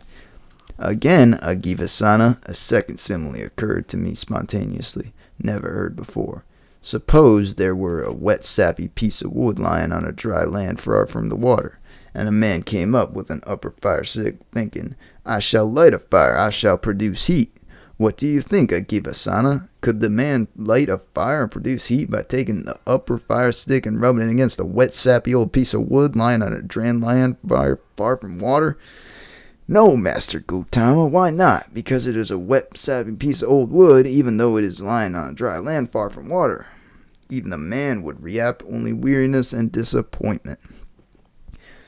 Again, Agivasana, a second simile occurred to me spontaneously, never heard before. Suppose there were a wet, sappy piece of wood lying on a dry land far from the water, and a man came up with an upper fire stick, thinking, I shall light a fire, I shall produce heat. What do you think, Agivasana? Could the man light a fire and produce heat by taking the upper fire stick and rubbing it against a wet, sappy old piece of wood lying on a dry land far from water? No, Master Gotama, why not? Because it is a wet, sappy piece of old wood, even though it is lying on a dry land far from water. Even the man would reap only weariness and disappointment.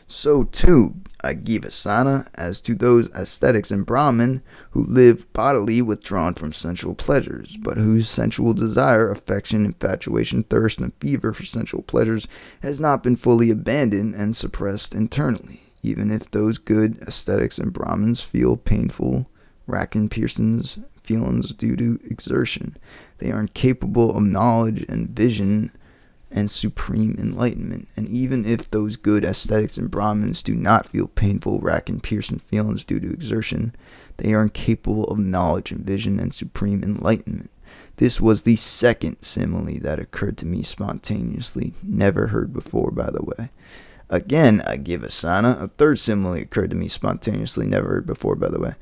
So too, Agivasana, as to those ascetics in Brahman who live bodily withdrawn from sensual pleasures, but whose sensual desire, affection, infatuation, thirst, and fever for sensual pleasures has not been fully abandoned and suppressed internally, even if those good ascetics and Brahmins feel painful, rack and piercings feelings due to exertion. They are incapable of knowledge and vision and supreme enlightenment. And even if those good ascetics and Brahmins do not feel painful, rack and piercing feelings due to exertion, they are incapable of knowledge and vision and supreme enlightenment. This was the second simile that occurred to me spontaneously, never heard before, by the way. Again, Agivasana, a third simile occurred to me spontaneously, never heard before, by the way.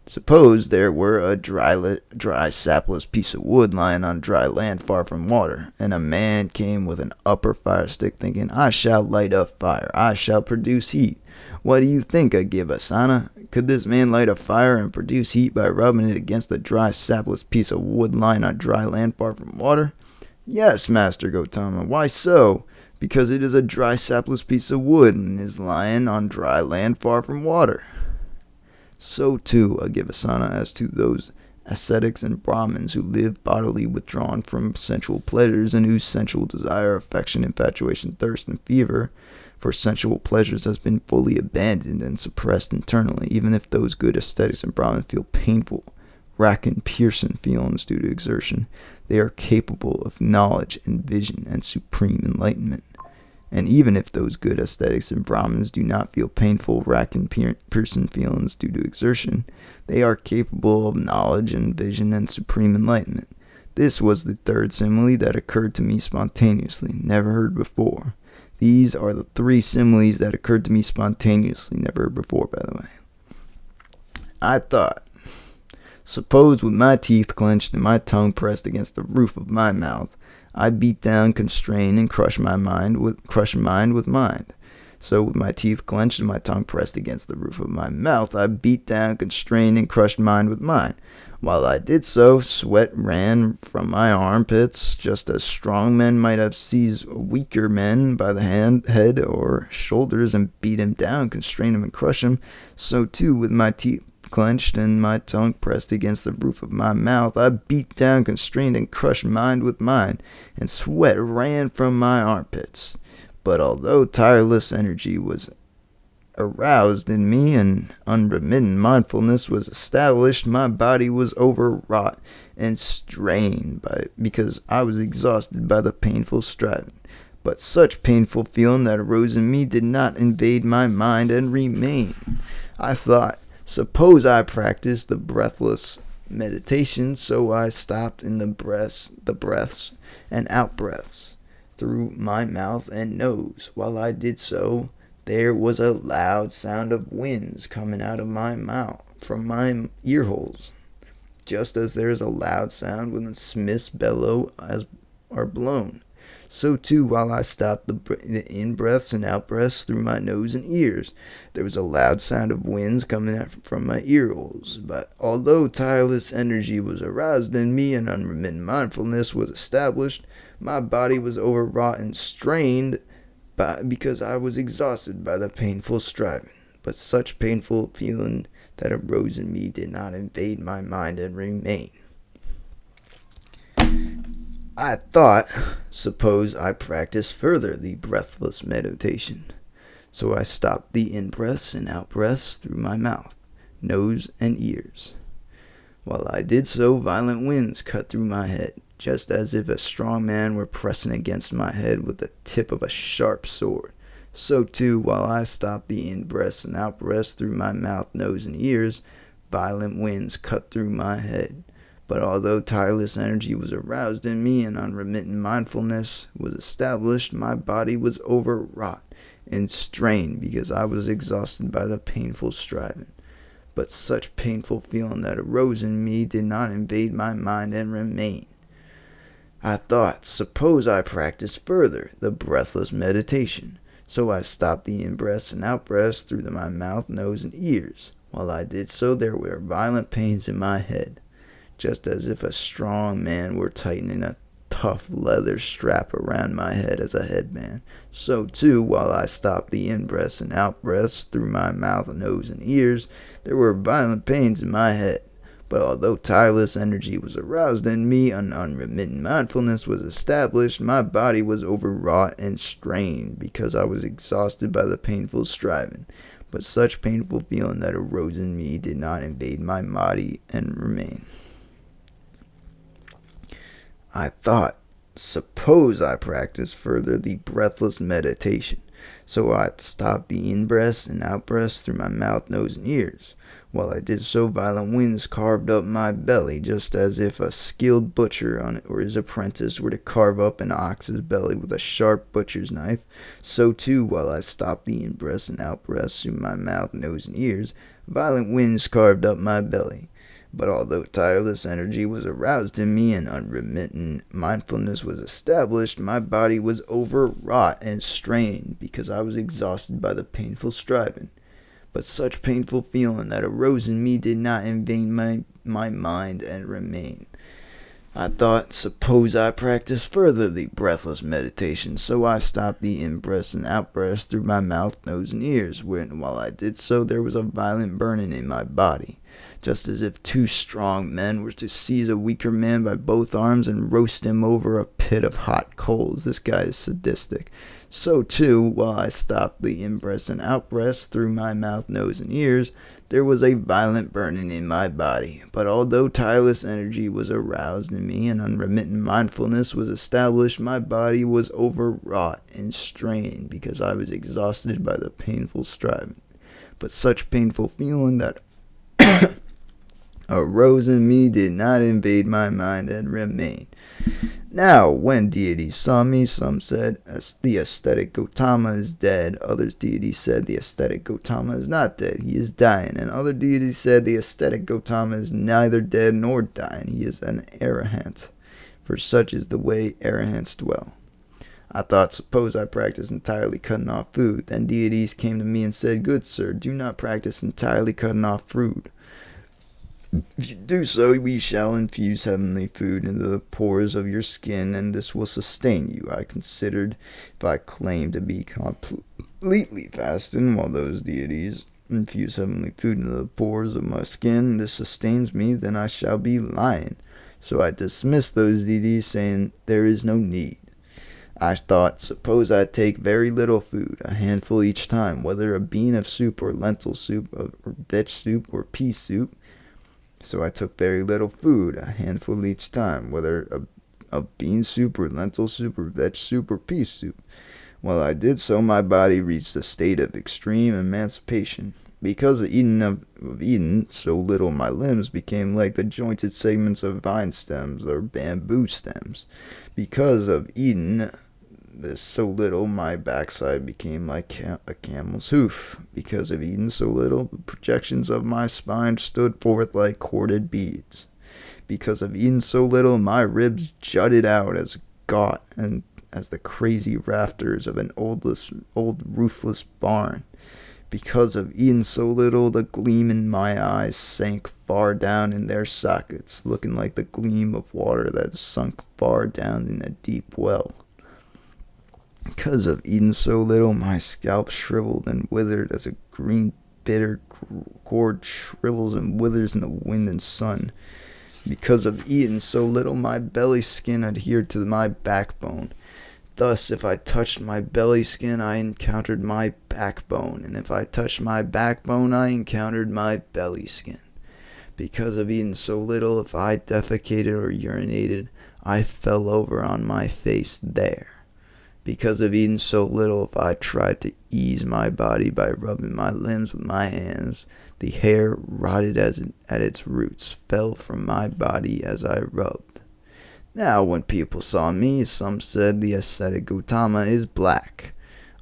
Suppose there were a dry sapless piece of wood lying on dry land far from water, and a man came with an upper fire stick thinking, I shall light a fire, I shall produce heat. What do you think, Agivasana? Could this man light a fire and produce heat by rubbing it against a dry sapless piece of wood lying on dry land far from water? Yes, Master Gotama. Why so? Because it is a dry sapless piece of wood and is lying on dry land far from water. So too, Agivasana, as to those ascetics and Brahmins who live bodily withdrawn from sensual pleasures and whose sensual desire, affection, infatuation, thirst, and fever for sensual pleasures has been fully abandoned and suppressed internally, even if those good ascetics and Brahmins feel painful, rack and piercing feelings due to exertion, they are capable of knowledge and vision and supreme enlightenment. And even if those good ascetics and Brahmins do not feel painful, rack and piercing feelings due to exertion, they are capable of knowledge and vision and supreme enlightenment. This was the third simile that occurred to me spontaneously, never heard before. These are the three similes that occurred to me spontaneously, never heard before, by the way. I thought, suppose with my teeth clenched and my tongue pressed against the roof of my mouth, I beat down, constrain, and crush mind with mind. So with my teeth clenched and my tongue pressed against the roof of my mouth, I beat down, constrained, and crushed mind with mind. While I did so, sweat ran from my armpits, just as strong men might have seized weaker men by the head or shoulders and beat him down, constrain him, and crush him. So too, with my teeth clenched and my tongue pressed against the roof of my mouth, I beat down, constrained, and crushed mind with mind, and sweat ran from my armpits. But although tireless energy was aroused in me and unremitting mindfulness was established, my body was overwrought and strained because I was exhausted by the painful striving. But such painful feeling that arose in me did not invade my mind and remain. I thought, suppose I practiced the breathless meditation, so I stopped in the breaths and out-breaths through my mouth and nose. While I did so, there was a loud sound of winds coming out of my mouth from my ear holes, just as there is a loud sound when the smith's bellow are blown. So too, while I stopped the in-breaths and out-breaths through my nose and ears, there was a loud sound of winds coming out from my ear holes. But although tireless energy was aroused in me and unremitting mindfulness was established, my body was overwrought and strained because I was exhausted by the painful striving. But such painful feeling that arose in me did not invade my mind and remain. I thought, suppose I practice further the breathless meditation. So I stopped the in-breaths and out-breaths through my mouth, nose, and ears. While I did so, violent winds cut through my head, just as if a strong man were pressing against my head with the tip of a sharp sword. So too, while I stopped the in-breaths and out-breaths through my mouth, nose, and ears, violent winds cut through my head. But although tireless energy was aroused in me and unremitting mindfulness was established, my body was overwrought and strained because I was exhausted by the painful striving. But such painful feeling that arose in me did not invade my mind and remain. I thought, suppose I practice further the breathless meditation. So I stopped the in-breaths and out-breaths through my mouth, nose, and ears. While I did so, there were violent pains in my head, just as if a strong man were tightening a tough leather strap around my head as a headband. So too, while I stopped the in-breaths and out-breaths through my mouth, nose, and ears, there were violent pains in my head. But although tireless energy was aroused in me and unremitting mindfulness was established, my body was overwrought and strained because I was exhausted by the painful striving. But such painful feeling that arose in me did not invade my body and remain. I thought, suppose I practiced further the breathless meditation. So I stopped the in-breaths and out-breaths through my mouth, nose, and ears. While I did so, violent winds carved up my belly, just as if a skilled butcher or his apprentice were to carve up an ox's belly with a sharp butcher's knife. So too, while I stopped the in-breaths and out-breaths through my mouth, nose, and ears, violent winds carved up my belly. But although tireless energy was aroused in me and unremitting mindfulness was established, my body was overwrought and strained because I was exhausted by the painful striving. But such painful feeling that arose in me did not invade my mind and remain. I thought, suppose I practiced further the breathless meditation. So I stopped the in-breaths and out-breaths through my mouth, nose, and ears. While I did so, there was a violent burning in my body, just as if two strong men were to seize a weaker man by both arms and roast him over a pit of hot coals. This guy is sadistic. So too, while I stopped the in-breaths and out-breaths through my mouth, nose, and ears, there was a violent burning in my body. But although tireless energy was aroused in me and unremitting mindfulness was established, my body was overwrought and strained because I was exhausted by the painful striving. But such painful feeling that arose in me did not invade my mind and remain. Now, when deities saw me, some said, the ascetic Gautama is dead. Other deities said, the ascetic Gautama is not dead, he is dying. And other deities said, the ascetic Gautama is neither dead nor dying, he is an arahant. For such is the way arahants dwell. I thought, suppose I practice entirely cutting off food. Then deities came to me and said, good sir, do not practice entirely cutting off food. If you do so, we shall infuse heavenly food into the pores of your skin, and this will sustain you. I considered if I claimed to be completely fasting while those deities infuse heavenly food into the pores of my skin, this sustains me, then I shall be lying. So I dismissed those deities, saying there is no need. I thought, suppose I take very little food, a handful each time, whether a bean of soup or lentil soup, or vetch soup or pea soup. So I took very little food, a handful each time, whether a bean soup or lentil soup or vetch soup or pea soup. While I did so, my body reached a state of extreme emancipation. Because of eating so little, my limbs became like the jointed segments of vine stems or bamboo stems. Because of eating this so little, my backside became like a camel's hoof. Because of eating so little, the projections of my spine stood forth like corded beads. Because of eating so little, my ribs jutted out as gaunt and as the crazy rafters of an old roofless barn. Because of eating so little, the gleam in my eyes sank far down in their sockets, looking like the gleam of water that sunk far down in a deep well. Because of eating so little, my scalp shriveled and withered as a green bitter gourd shrivels and withers in the wind and sun. Because of eating so little, my belly skin adhered to my backbone. Thus, if I touched my belly skin, I encountered my backbone, and if I touched my backbone, I encountered my belly skin. Because of eating so little, if I defecated or urinated, I fell over on my face there. Because of eating so little, if I tried to ease my body by rubbing my limbs with my hands, the hair, rotted at its roots, fell from my body as I rubbed. Now, when people saw me, some said the ascetic Gautama is black.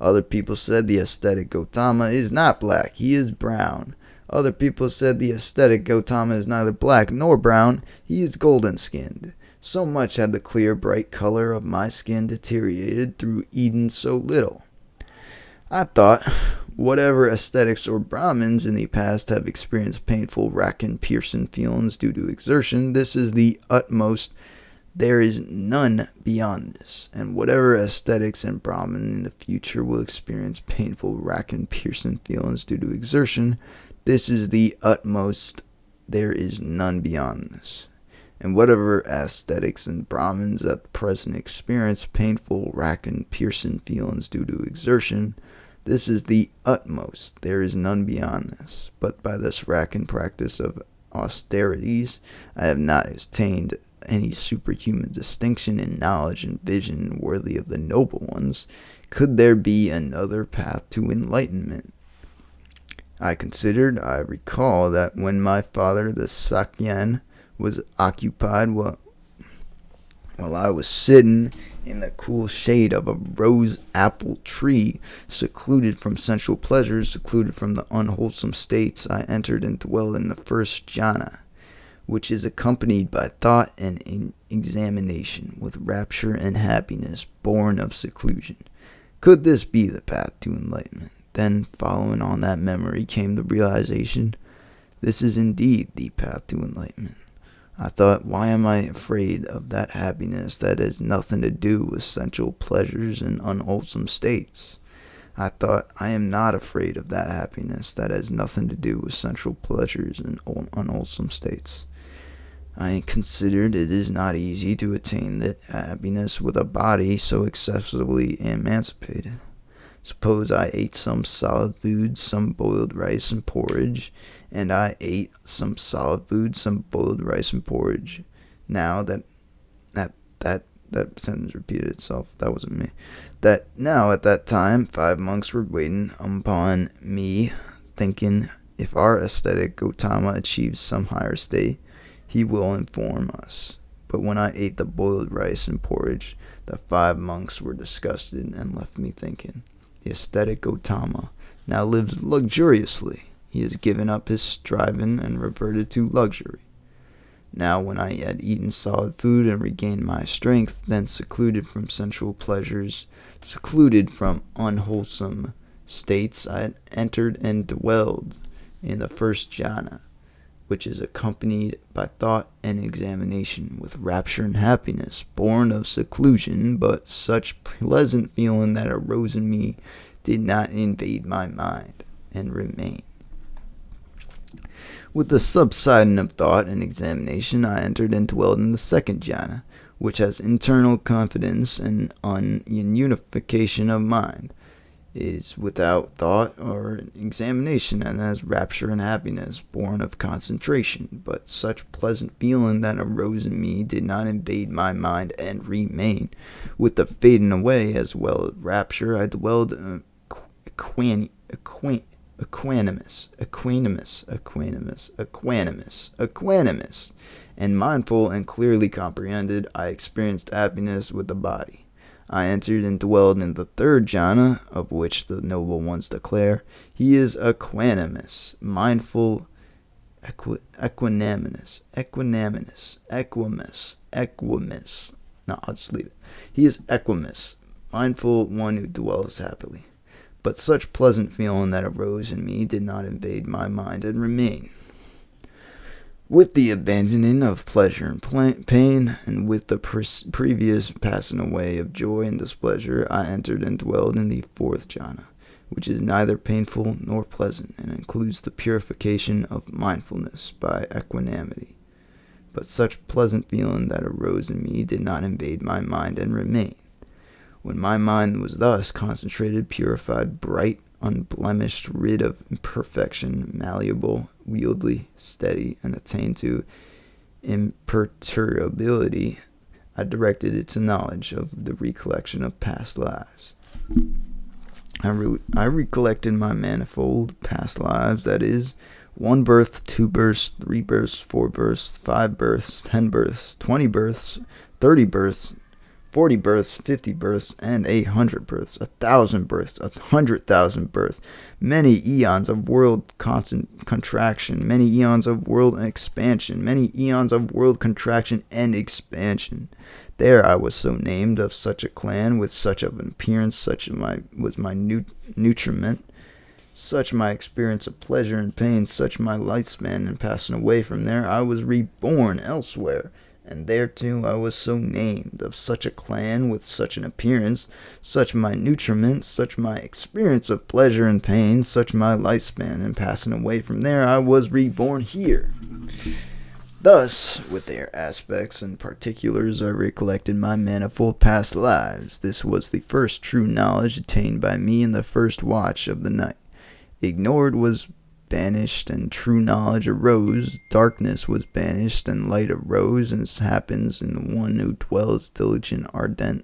Other people said the ascetic Gautama is not black, he is brown. Other people said the ascetic Gautama is neither black nor brown, he is golden-skinned. So much had the clear, bright color of my skin deteriorated through eating so little. I thought, whatever ascetics or Brahmins in the past have experienced painful, racking, piercing feelings due to exertion, this is the utmost There is none beyond this, and whatever aesthetics and Brahmin in the future will experience painful, rack and piercing feelings due to exertion, this is the utmost. There is none beyond this. And whatever aesthetics and Brahmins at the present experience painful, rack and piercing feelings due to exertion, this is the utmost. There is none beyond this. But by this rack and practice of austerities, I have not attained any superhuman distinction in knowledge and vision worthy of the noble ones. Could there be another path to enlightenment? I recall that when my father, the Sakyan, was occupied while I was sitting in the cool shade of a rose apple tree, secluded from sensual pleasures, secluded from the unwholesome states, I entered and dwelled in the first jhana, which is accompanied by thought and examination, with rapture and happiness born of seclusion. Could this be the path to enlightenment? Then, following on that memory, came the realization, this is indeed the path to enlightenment. I thought, why am I afraid of that happiness that has nothing to do with sensual pleasures and unwholesome states? I thought, I am not afraid of that happiness that has nothing to do with sensual pleasures and unwholesome states. I considered it is not easy to attain that happiness with a body so excessively emancipated. Suppose I ate some solid food, some boiled rice and porridge, and I ate some solid food, some boiled rice and porridge. Now that sentence repeated itself. That wasn't me. That now at that time 5 monks were waiting upon me, thinking, if our ascetic Gautama achieves some higher state, he will inform us. But when I ate the boiled rice and porridge, the 5 monks were disgusted and left me thinking, the ascetic Gautama now lives luxuriously. He has given up his striving and reverted to luxury. Now when I had eaten solid food and regained my strength, then secluded from sensual pleasures, secluded from unwholesome states, I had entered and dwelled in the first jhana, which is accompanied by thought and examination, with rapture and happiness, born of seclusion, but such pleasant feeling that arose in me did not invade my mind and remain. With the subsiding of thought and examination, I entered and dwelled in the second jhana, which has internal confidence and unification of mind, is without thought or examination, and has rapture and happiness, born of concentration. But such pleasant feeling that arose in me did not invade my mind and remain. With the fading away as well as rapture, I dwelled equanimous, and mindful and clearly comprehended, I experienced happiness with the body. I entered and dwelled in the third jhana, of which the noble ones declare, he is equanimous, mindful, equanimous. No, I'll just leave it. He is equanimous, mindful, one who dwells happily. But such pleasant feeling that arose in me did not invade my mind and remain. With the abandoning of pleasure and pain, and with the previous passing away of joy and displeasure, I entered and dwelled in the fourth jhana, which is neither painful nor pleasant, and includes the purification of mindfulness by equanimity. But such pleasant feeling that arose in me did not invade my mind and remain. When my mind was thus concentrated, purified, bright, unblemished, rid of imperfection, malleable, wieldly, steady, and attained to imperturbability, I directed it to knowledge of the recollection of past lives. I recollected my manifold past lives, that is, 1 birth, 2 births, 3 births, 4 births, 5 births, 10 births, 20 births, 30 births, 40 births, 50 births, and 100 births, 1,000 births, 100,000 births, many eons of world contraction, many eons of world expansion, many eons of world contraction and expansion. There I was so named, of such a clan, with such of an appearance, such was my nutriment, such my experience of pleasure and pain, such my lifespan, and passing away from there, I was reborn elsewhere, And thereto I was so named, of such a clan, with such an appearance, such my nutriment, such my experience of pleasure and pain, such my lifespan, and passing away from there I was reborn here. Thus, with their aspects and particulars, I recollected my manifold past lives. This was the first true knowledge attained by me in the first watch of the night. Ignored was banished, and true knowledge arose. Darkness was banished, and light arose, as happens in the one who dwells diligent, ardent,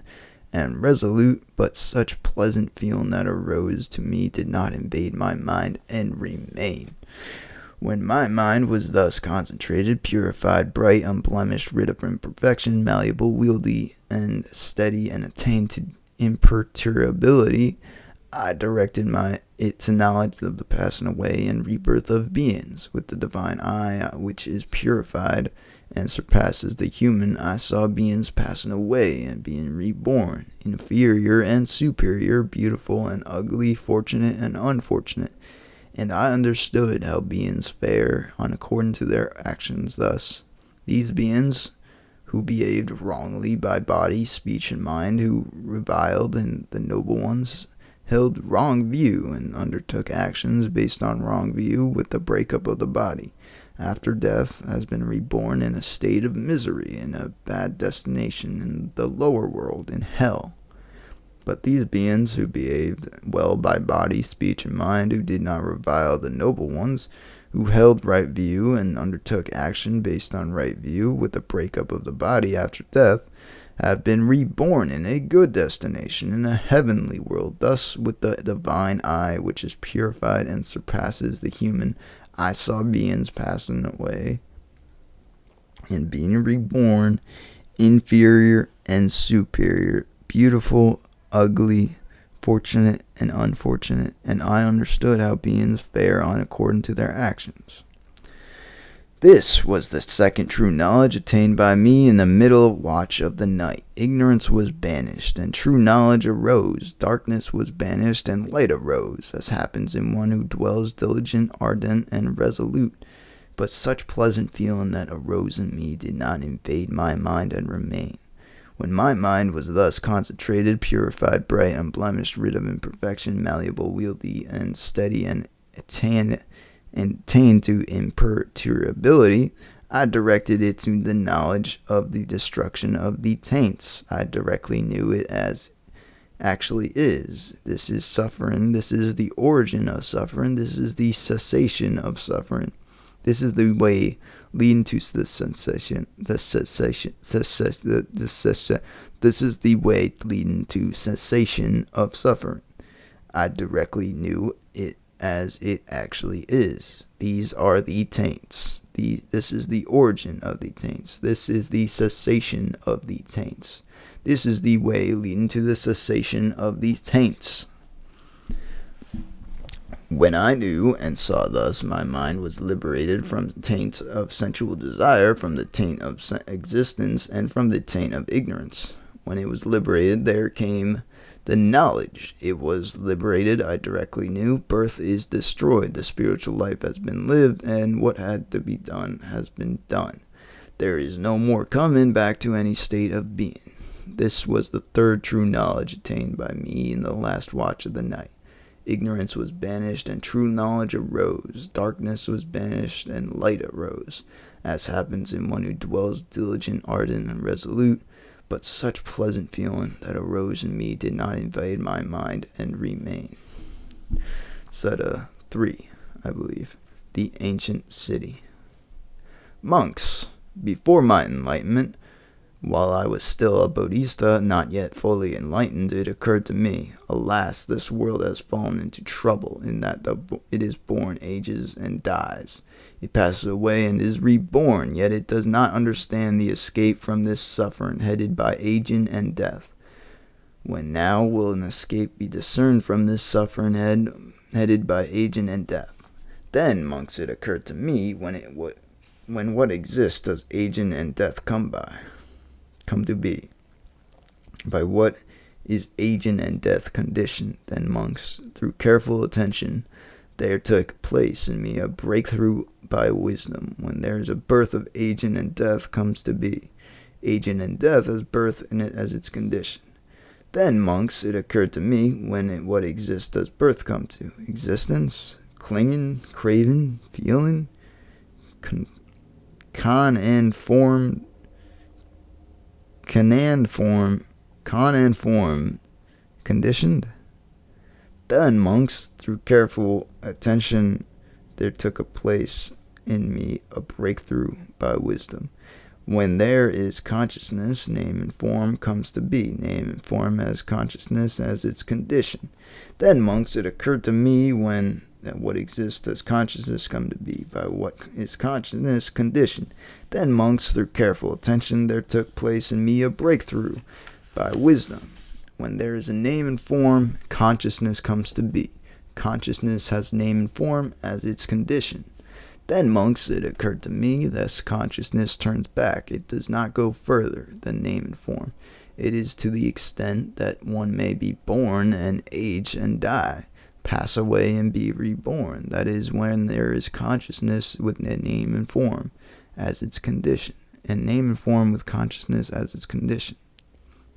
and resolute. But such pleasant feeling that arose to me did not invade my mind and remain. When my mind was thus concentrated, purified, bright, unblemished, rid of imperfection, malleable, wieldy, and steady, and attained to imperturbability, I directed it to knowledge of the passing away and rebirth of beings. With the divine eye, which is purified and surpasses the human, I saw beings passing away and being reborn, inferior and superior, beautiful and ugly, fortunate and unfortunate. And I understood how beings fare on according to their actions thus. These beings who behaved wrongly by body, speech, and mind, who reviled, and the noble ones held wrong view and undertook actions based on wrong view, with the breakup of the body after death, has been reborn in a state of misery, in a bad destination in the lower world, in hell. But these beings who behaved well by body, speech, and mind, who did not revile the noble ones, who held right view and undertook action based on right view, with the breakup of the body after death, have been reborn in a good destination, in a heavenly world. Thus, with the divine eye, which is purified and surpasses the human, I saw beings passing away and being reborn, inferior and superior, beautiful, ugly, fortunate and unfortunate, and I understood how beings fare on according to their actions. This was the second true knowledge attained by me in the middle watch of the night. Ignorance was banished, and true knowledge arose. Darkness was banished, and light arose, as happens in one who dwells diligent, ardent, and resolute. But such pleasant feeling that arose in me did not invade my mind and remain. When my mind was thus concentrated, purified, bright, unblemished, rid of imperfection, malleable, wieldy, and steady, and attained to imperturbability, I directed it to the knowledge of the destruction of the taints. I directly knew it as actually is. This is suffering. This is the origin of suffering. This is the cessation of suffering. This is the way leading to the cessation. This is the way leading to cessation of suffering. I directly knew it as it actually is. These are the taints. This is the origin of the taints. This is the cessation of the taints. This is the way leading to the cessation of these taints. When I knew and saw thus, my mind was liberated from the taint of sensual desire, from the taint of existence, and from the taint of ignorance. When it was liberated, there came the knowledge. It was liberated, I directly knew. Birth is destroyed. The spiritual life has been lived, and what had to be done has been done. There is no more coming back to any state of being. This was the third true knowledge attained by me in the last watch of the night. Ignorance was banished, and true knowledge arose. Darkness was banished, and light arose, as happens in one who dwells diligent, ardent, and resolute. But such pleasant feeling that arose in me did not invade my mind and remain. Sutta 3, I believe. The Ancient City. Monks, before my enlightenment, while I was still a Bodhisattva, not yet fully enlightened, it occurred to me, alas, this world has fallen into trouble, in that it is born, ages, and dies. It passes away and is reborn, yet it does not understand the escape from this suffering, headed by aging and death. When now will an escape be discerned from this suffering headed by aging and death? Then, monks, it occurred to me, when what exists does aging and death come to be? By what is aging and death conditioned? Then, monks, through careful attention, there took place in me a breakthrough by wisdom. When there is a birth of aging and death comes to be, aging and death as birth in it as its condition. Then, monks, it occurred to me, what exists does birth come to? Existence, clinging, craving, feeling, con and form, conditioned. Then, monks, through careful attention, there took a place in me a breakthrough by wisdom. When there is consciousness, name and form comes to be. Name and form as consciousness as its condition. Then, monks, it occurred to me that what exists does consciousness come to be. By what is consciousness conditioned? Then, monks, through careful attention, there took place in me a breakthrough by wisdom. When there is a name and form, consciousness comes to be. Consciousness has name and form as its condition. Then, monks, it occurred to me, thus consciousness turns back. It does not go further than name and form. It is to the extent that one may be born and age and die, pass away and be reborn. That is when there is consciousness with name and form as its condition, and name and form with consciousness as its condition.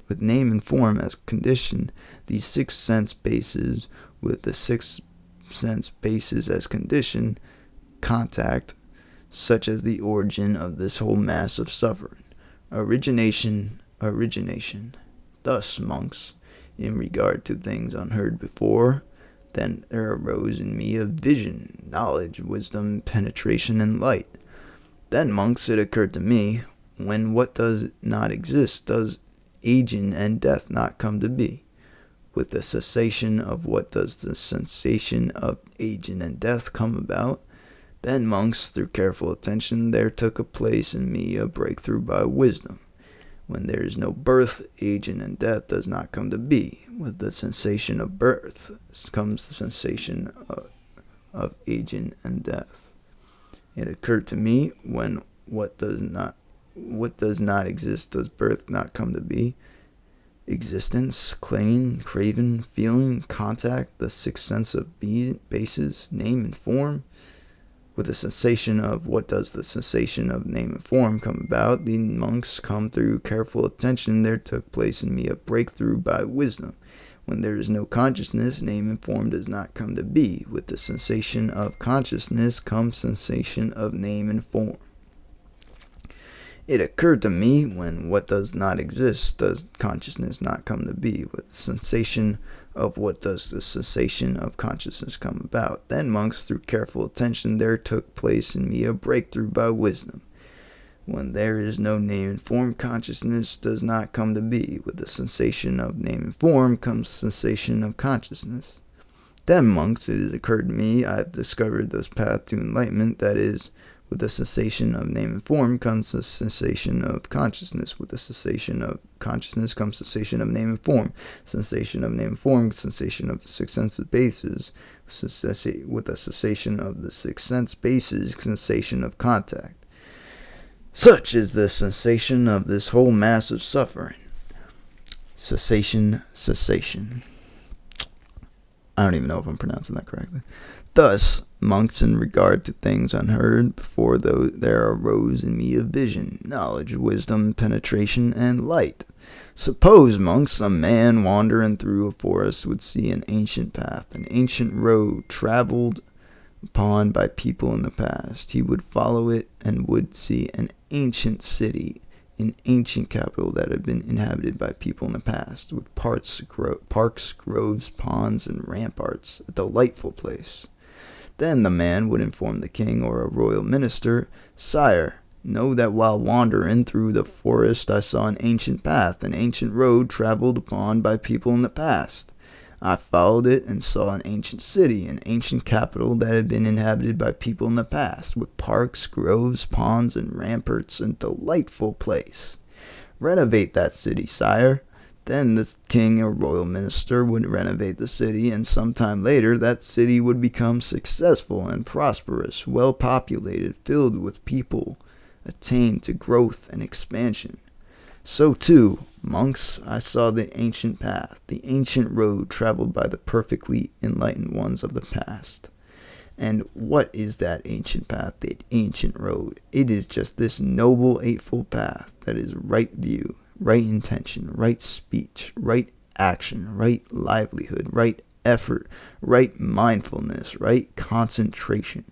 With name and form as condition, these 6 sense bases, with the 6 sense bases as condition, contact, such as the origin of this whole mass of suffering. Origination. Thus, monks, in regard to things unheard before, then there arose in me a vision, knowledge, wisdom, penetration, and light. Then, monks, it occurred to me, when what does not exist does aging and death not come to be. With the cessation of what does the sensation of aging and death come about? Then, monks, through careful attention, there took a place in me a breakthrough by wisdom. When there is no birth, aging and death does not come to be. With the sensation of birth comes the sensation of aging and death. It occurred to me, when what does not exist does birth not come to be. Existence, clinging, craving, feeling, contact, the 6 sense of bases, name and form. With the sensation of what does the sensation of name and form come about, the monks come through careful attention. There took place in me a breakthrough by wisdom. When there is no consciousness, name and form does not come to be. With the sensation of consciousness comes sensation of name and form. It occurred to me, when what does not exist does consciousness not come to be. With the sensation of what does the cessation of consciousness come about. Then, monks, through careful attention, there took place in me a breakthrough by wisdom. When there is no name and form, consciousness does not come to be. With the sensation of name and form comes sensation of consciousness. Then, monks, it has occurred to me, I have discovered this path to enlightenment, that is, with the cessation of name and form comes the cessation of consciousness. With the cessation of consciousness comes cessation of name and form. Sensation of name and form, sensation of the 6 sense bases. With the cessation of the 6 sense bases, sensation of contact. Such is the sensation of this whole mass of suffering. Cessation. I don't even know if I'm pronouncing that correctly. Thus, monks, in regard to things unheard before, there arose in me a vision, knowledge, wisdom, penetration, and light. Suppose, monks, a man wandering through a forest would see an ancient path, an ancient road traveled upon by people in the past. He would follow it and would see an ancient city, an ancient capital that had been inhabited by people in the past, with parks, groves, ponds, and ramparts, a delightful place. Then the man would inform the king or a royal minister, "Sire, know that while wandering through the forest I saw an ancient path, an ancient road traveled upon by people in the past. I followed it and saw an ancient city, an ancient capital that had been inhabited by people in the past, with parks, groves, ponds, and ramparts, a delightful place. Renovate that city, sire." Then the king or royal minister would renovate the city, and some time later that city would become successful and prosperous, well populated, filled with people, attained to growth and expansion. So too, monks, I saw the ancient path, the ancient road traveled by the perfectly enlightened ones of the past. And what is that ancient path, that ancient road? It is just this noble eightfold path that is right view, right intention, right speech, right action, right livelihood, right effort, right mindfulness, right concentration.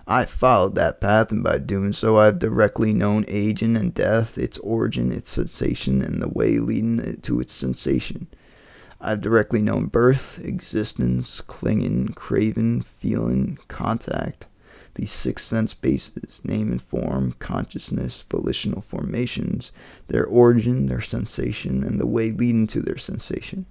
I followed that path, and by doing so, I've directly known aging and death, its origin, its sensation, and the way leading to its sensation. I've directly known birth, existence, clinging, craving, feeling, contact, these six sense bases, name and form, consciousness, volitional formations, their origin, their sensation, and the way leading to their sensation.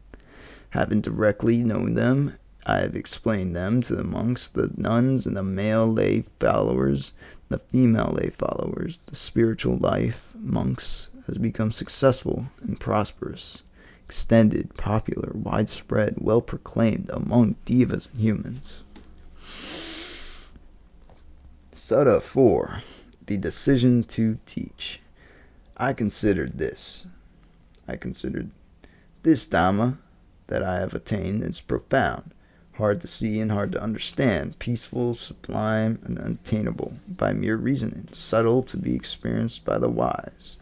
Having directly known them, I have explained them to the monks, the nuns, and the male lay followers, the female lay followers. The spiritual life, monks, has become successful and prosperous, extended, popular, widespread, well proclaimed among devas and humans. Sutta 4. The decision to teach. I considered this Dhamma that I have attained is profound, hard to see and hard to understand, peaceful, sublime, and unattainable by mere reasoning, subtle to be experienced by the wise.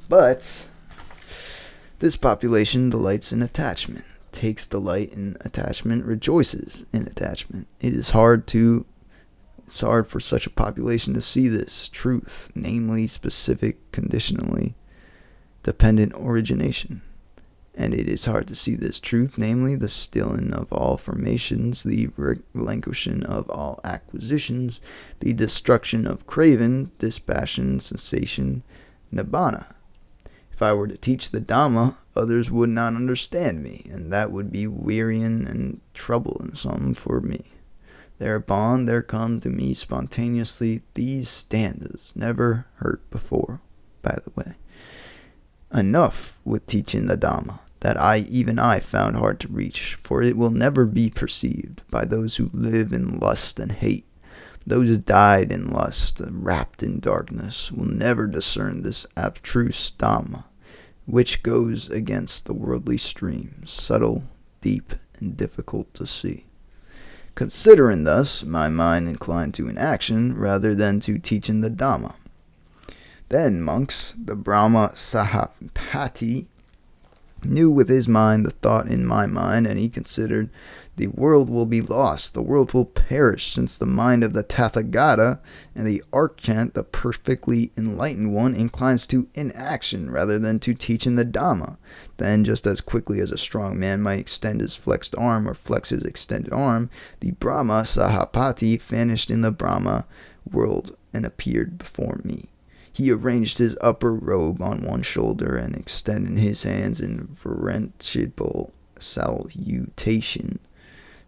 But this population delights in attachment, takes delight in attachment, rejoices in attachment. It is hard for such a population to see this truth, namely specific, conditionally dependent origination. And it is hard to see this truth, namely the stilling of all formations, the relinquishing of all acquisitions, the destruction of craving, dispassion, cessation, nibbana. If I were to teach the Dhamma, others would not understand me, and that would be wearying and troublesome for me. Thereupon there come to me spontaneously these stanzas, never heard before, by the way. Enough with teaching the Dhamma, that even I found hard to reach, for it will never be perceived by those who live in lust and hate. Those who died in lust, wrapped in darkness, will never discern this abstruse Dhamma, which goes against the worldly stream, subtle, deep, and difficult to see. Considering thus, my mind inclined to inaction rather than to teaching the Dhamma. Then, monks, the Brahma Sahapati knew with his mind the thought in my mind, and he considered, the world will be lost, the world will perish, since the mind of the Tathagata and the Archant, the perfectly enlightened one, inclines to inaction rather than to teaching the Dhamma. Then, just as quickly as a strong man might extend his flexed arm or flex his extended arm, the Brahma Sahapati vanished in the Brahma world and appeared before me. He arranged his upper robe on one shoulder and, extending his hands in venerable salutation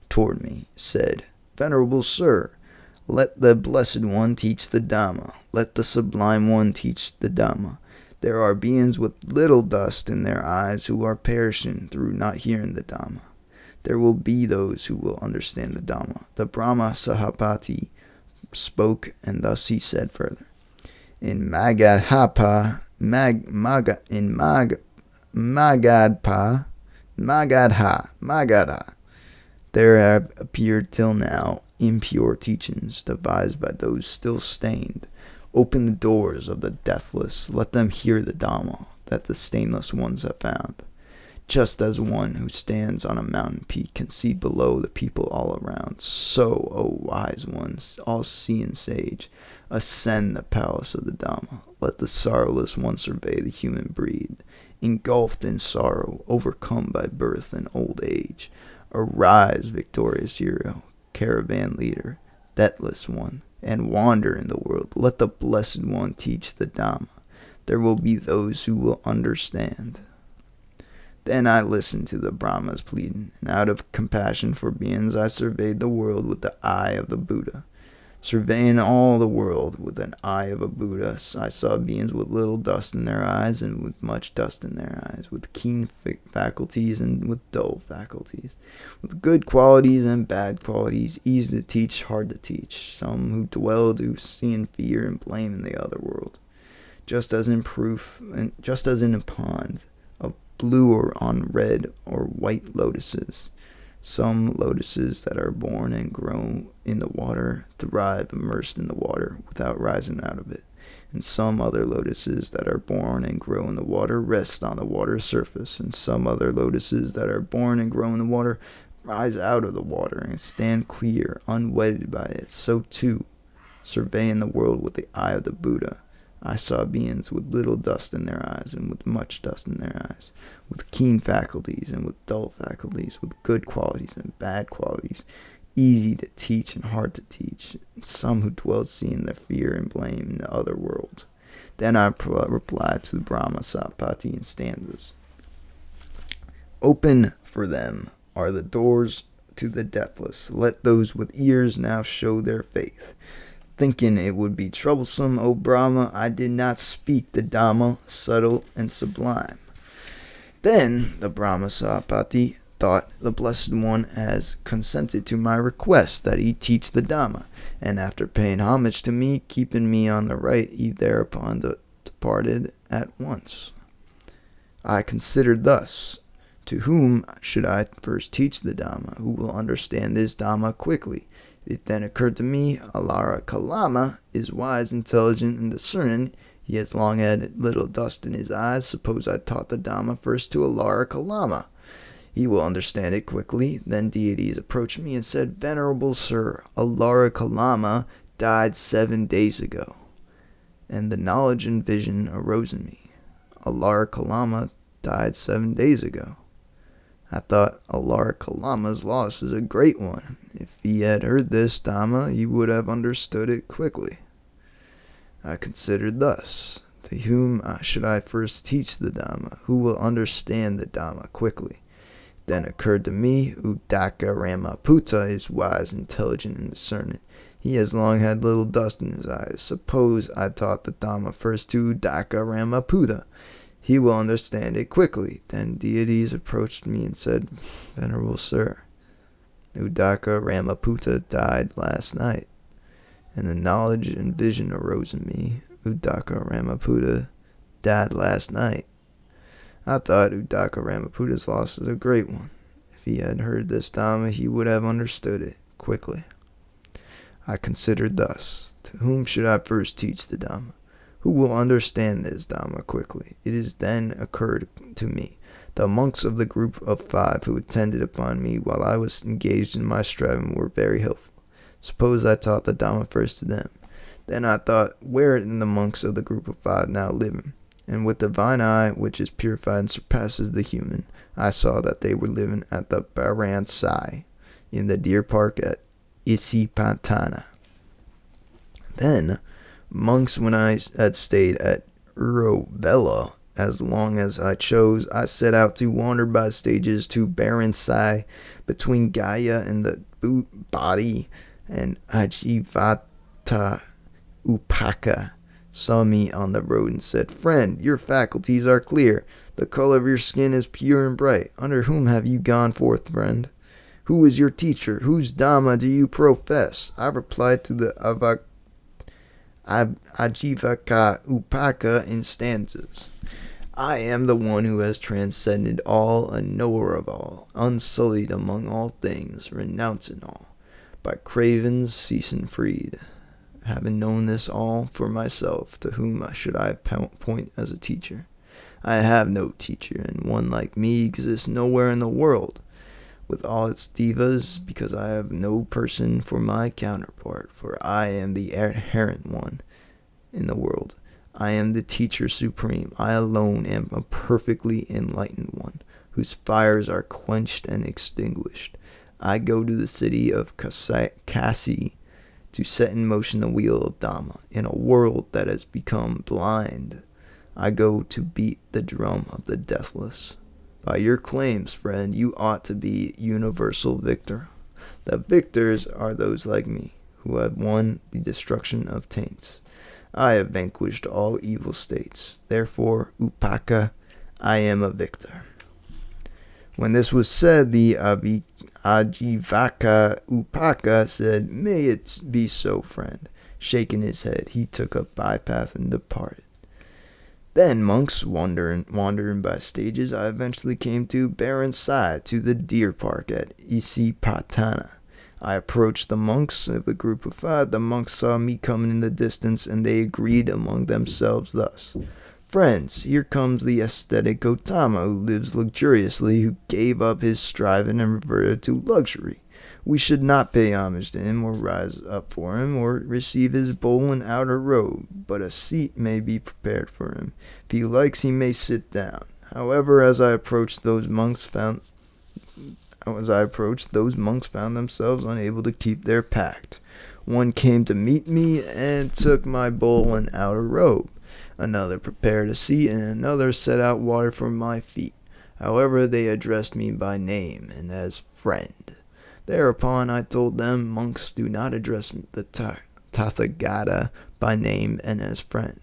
toward me, said, Venerable Sir, let the Blessed One teach the Dhamma. Let the Sublime One teach the Dhamma. There are beings with little dust in their eyes who are perishing through not hearing the Dhamma. There will be those who will understand the Dhamma. The Brahma Sahapati spoke, and thus he said further. In Magadha, there have appeared till now impure teachings devised by those still stained. Open the doors of the deathless. Let them hear the Dhamma that the stainless ones have found. Just as one who stands on a mountain peak can see below the people all around, so, O wise ones, all-seeing sage, ascend the palace of the Dhamma. Let the sorrowless one survey the human breed, engulfed in sorrow, overcome by birth and old age. Arise, victorious hero, caravan leader, deathless one, and wander in the world. Let the Blessed One teach the Dhamma. There will be those who will understand. Then I listened to the Brahma's pleading, and out of compassion for beings I surveyed the world with the eye of the Buddha. Surveying all the world with an eye of a Buddha, I saw beings with little dust in their eyes and with much dust in their eyes, with keen faculties and with dull faculties, with good qualities and bad qualities, easy to teach, hard to teach, some who dwelled who see in fear and blame in the other world, just as in a pond, blue or on red or white lotuses. Some lotuses that are born and grow in the water thrive immersed in the water without rising out of it, and some other lotuses that are born and grow in the water rest on the water's surface, and some other lotuses that are born and grow in the water rise out of the water and stand clear, unwetted by it. So too, surveying the world with the eye of the Buddha, I saw beings with little dust in their eyes and with much dust in their eyes, with keen faculties and with dull faculties, with good qualities and bad qualities, easy to teach and hard to teach, and some who dwelled seeing their fear and blame in the other world. Then I replied to the Brahma Sapati in stanzas. Open for them are the doors to the deathless. Let those with ears now show their faith. Thinking it would be troublesome, O Brahma, I did not speak the Dhamma, subtle and sublime. Then the Brahma Sapati thought the Blessed One has consented to my request that he teach the Dhamma, and after paying homage to me, keeping me on the right, he thereupon departed at once. I considered thus, to whom should I first teach the Dhamma? Who will understand this Dhamma quickly? It then occurred to me, Alara Kalama is wise, intelligent, and discerning. He has long had little dust in his eyes. Suppose I taught the Dhamma first to Alara Kalama. He will understand it quickly. Then deities approached me and said, Venerable Sir, Alara Kalama died 7 days ago. And the knowledge and vision arose in me. Alara Kalama died 7 days ago. I thought Alara Kalama's loss is a great one. If he had heard this Dhamma, he would have understood it quickly. I considered thus, to whom should I first teach the Dhamma? Who will understand the Dhamma quickly? Then occurred to me, Uddaka Ramaputta is wise, intelligent, and discerning. He has long had little dust in his eyes. Suppose I taught the Dhamma first to Uddaka Ramaputta. He will understand it quickly. Then deities approached me and said, Venerable Sir, Uddaka Ramaputta died last night, and the knowledge and vision arose in me. Uddaka Ramaputta died last night. I thought Uddaka Ramaputta's loss is a great one. If he had heard this Dhamma, he would have understood it quickly. I considered thus, to whom should I first teach the Dhamma? Who will understand this Dhamma quickly? It is then occurred to me. The monks of the group of 5 who attended upon me while I was engaged in my striving were very helpful. Suppose I taught the Dhamma first to them. Then I thought, where in the monks of the group of 5 now living? And with divine eye, which is purified and surpasses the human, I saw that they were living at the Baransai, in the deer park at Isipatana. Then, monks, when I had stayed at Urovela as long as I chose, I set out to wander by stages to Baransai, between Gaya and the body, and Ajivata Upaka saw me on the road and said, Friend, your faculties are clear. The color of your skin is pure and bright. Under whom have you gone forth, friend? Who is your teacher? Whose Dhamma do you profess? I replied to the Ajivaka Upaka in stanzas. I am the one who has transcended all, a knower of all, unsullied among all things, renouncing all, by cravens ceasing freed. Having known this all for myself, to whom should I point as a teacher? I have no teacher, and one like me exists nowhere in the world, with all its devas, because I have no person for my counterpart, for I am the errant one in the world. I am the teacher supreme. I alone am a perfectly enlightened one, whose fires are quenched and extinguished. I go to the city of Kasi to set in motion the wheel of Dhamma. In a world that has become blind, I go to beat the drum of the deathless. By your claims, friend, you ought to be universal victor. The victors are those like me, who have won the destruction of taints. I have vanquished all evil states. Therefore, Upaka, I am a victor. When this was said, the Ajivaka Upaka said, May it be so, friend. Shaking his head, he took a bypath and departed. Then, monks, wandering by stages, I eventually came to Baron Sai, to the deer park at Isipatana. I approached the monks of the group of 5. The monks saw me coming in the distance, and they agreed among themselves thus: "Friends, here comes the ascetic Gautama, who lives luxuriously, who gave up his striving and reverted to luxury. We should not pay homage to him, or rise up for him, or receive his bowl and outer robe, but a seat may be prepared for him. If he likes, he may sit down." However, as I approached, those monks found themselves unable to keep their pact. One came to meet me and took my bowl and outer robe. Another prepared a seat, and another set out water for my feet. However, they addressed me by name and as friend. Thereupon I told them, "Monks do not address the Tathagata by name and as friend.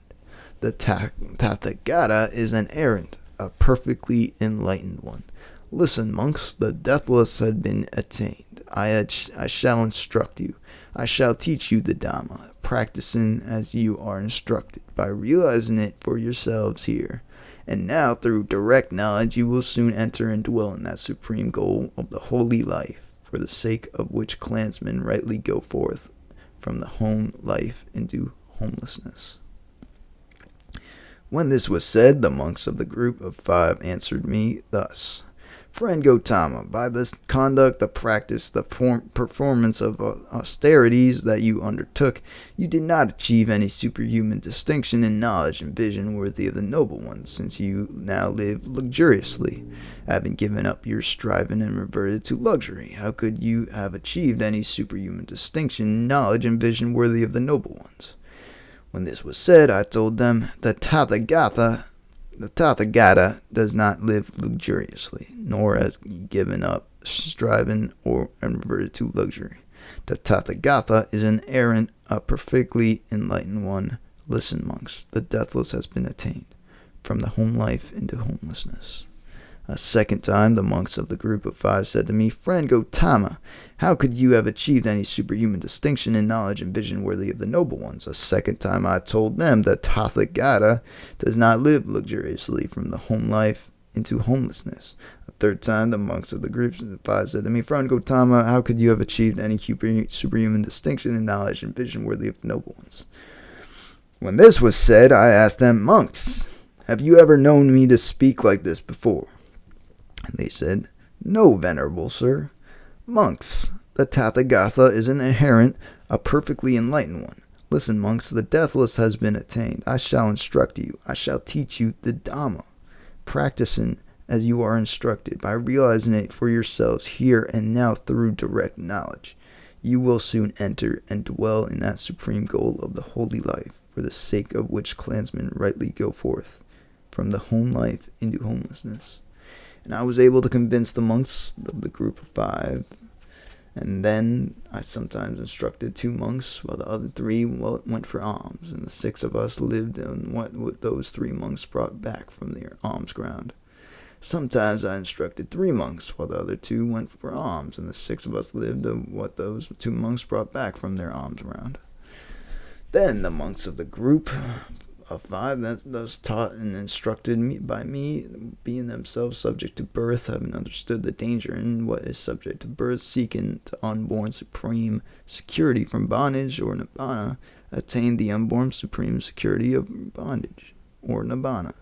The Tathagata is an errant, a perfectly enlightened one. Listen, monks, the deathless had been attained. I shall instruct you. I shall teach you the Dhamma, practicing as you are instructed, by realizing it for yourselves here. And now, through direct knowledge, you will soon enter and dwell in that supreme goal of the holy life, for the sake of which clansmen rightly go forth from the home life into homelessness." When this was said, the monks of the group of 5 answered me thus: "Friend Gautama, by this conduct, the practice, the performance of austerities that you undertook, you did not achieve any superhuman distinction in knowledge and vision worthy of the noble ones, since you now live luxuriously, having given up your striving and reverted to luxury. How could you have achieved any superhuman distinction in knowledge and vision worthy of the noble ones?" When this was said, I told them, The Tathagata does not live luxuriously, nor has he given up striving and reverted to luxury. The Tathagata is an errant, a perfectly enlightened one. Listen, monks, the deathless has been attained, from the home life into homelessness. A second time, the monks of the group of 5 said to me, "Friend Gautama, how could you have achieved any superhuman distinction in knowledge and vision worthy of the noble ones?" A second time I told them that Tathagata does not live luxuriously, from the home life into homelessness. A third time, the monks of the group of 5 said to me, "Friend Gautama, how could you have achieved any superhuman distinction in knowledge and vision worthy of the noble ones?" When this was said, I asked them, "Monks, have you ever known me to speak like this before?" And they said, "No, venerable sir." "Monks, the Tathagata is an inherent, a perfectly enlightened one. Listen, monks, the deathless has been attained. I shall instruct you. I shall teach you the Dhamma, practicing as you are instructed, by realizing it for yourselves here and now through direct knowledge. You will soon enter and dwell in that supreme goal of the holy life, for the sake of which clansmen rightly go forth from the home life into homelessness." And I was able to convince the monks of the group of 5. And then I sometimes instructed 2 monks, while the other 3 went for alms, and the 6 of us lived on what those 3 monks brought back from their alms ground. Sometimes I instructed 3 monks, while the other 2 went for alms, and the 6 of us lived on what those 2 monks brought back from their alms ground. Then the monks of the group of 5 that thus taught and instructed by me, being themselves subject to birth, having understood the danger in what is subject to birth, seeking to unborn supreme security from bondage or nibbana, attained the unborn supreme security of bondage or nibbana.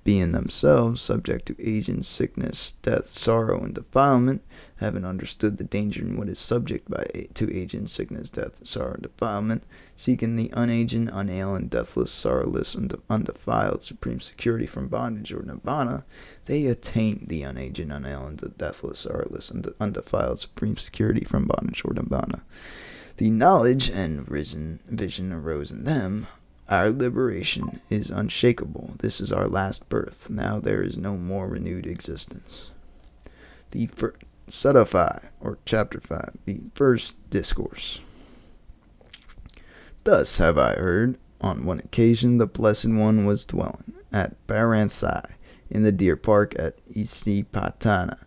Being themselves subject to aging, sickness, death, sorrow, and defilement, having understood the danger in what is subject to aging, sickness, death, sorrow, and defilement, seeking the unaging, unailing, deathless, sorrowless, and undefiled supreme security from bondage or nibbana, they attain the unaging, unailing, deathless, sorrowless, and undefiled supreme security from bondage or nibbana. The knowledge and vision arose in them. Our liberation is unshakable. This is our last birth. Now there is no more renewed existence. The Sutta 5, or Chapter 5, the first discourse. Thus have I heard, on one occasion the Blessed One was dwelling at Baransai, in the deer park at Isipatana.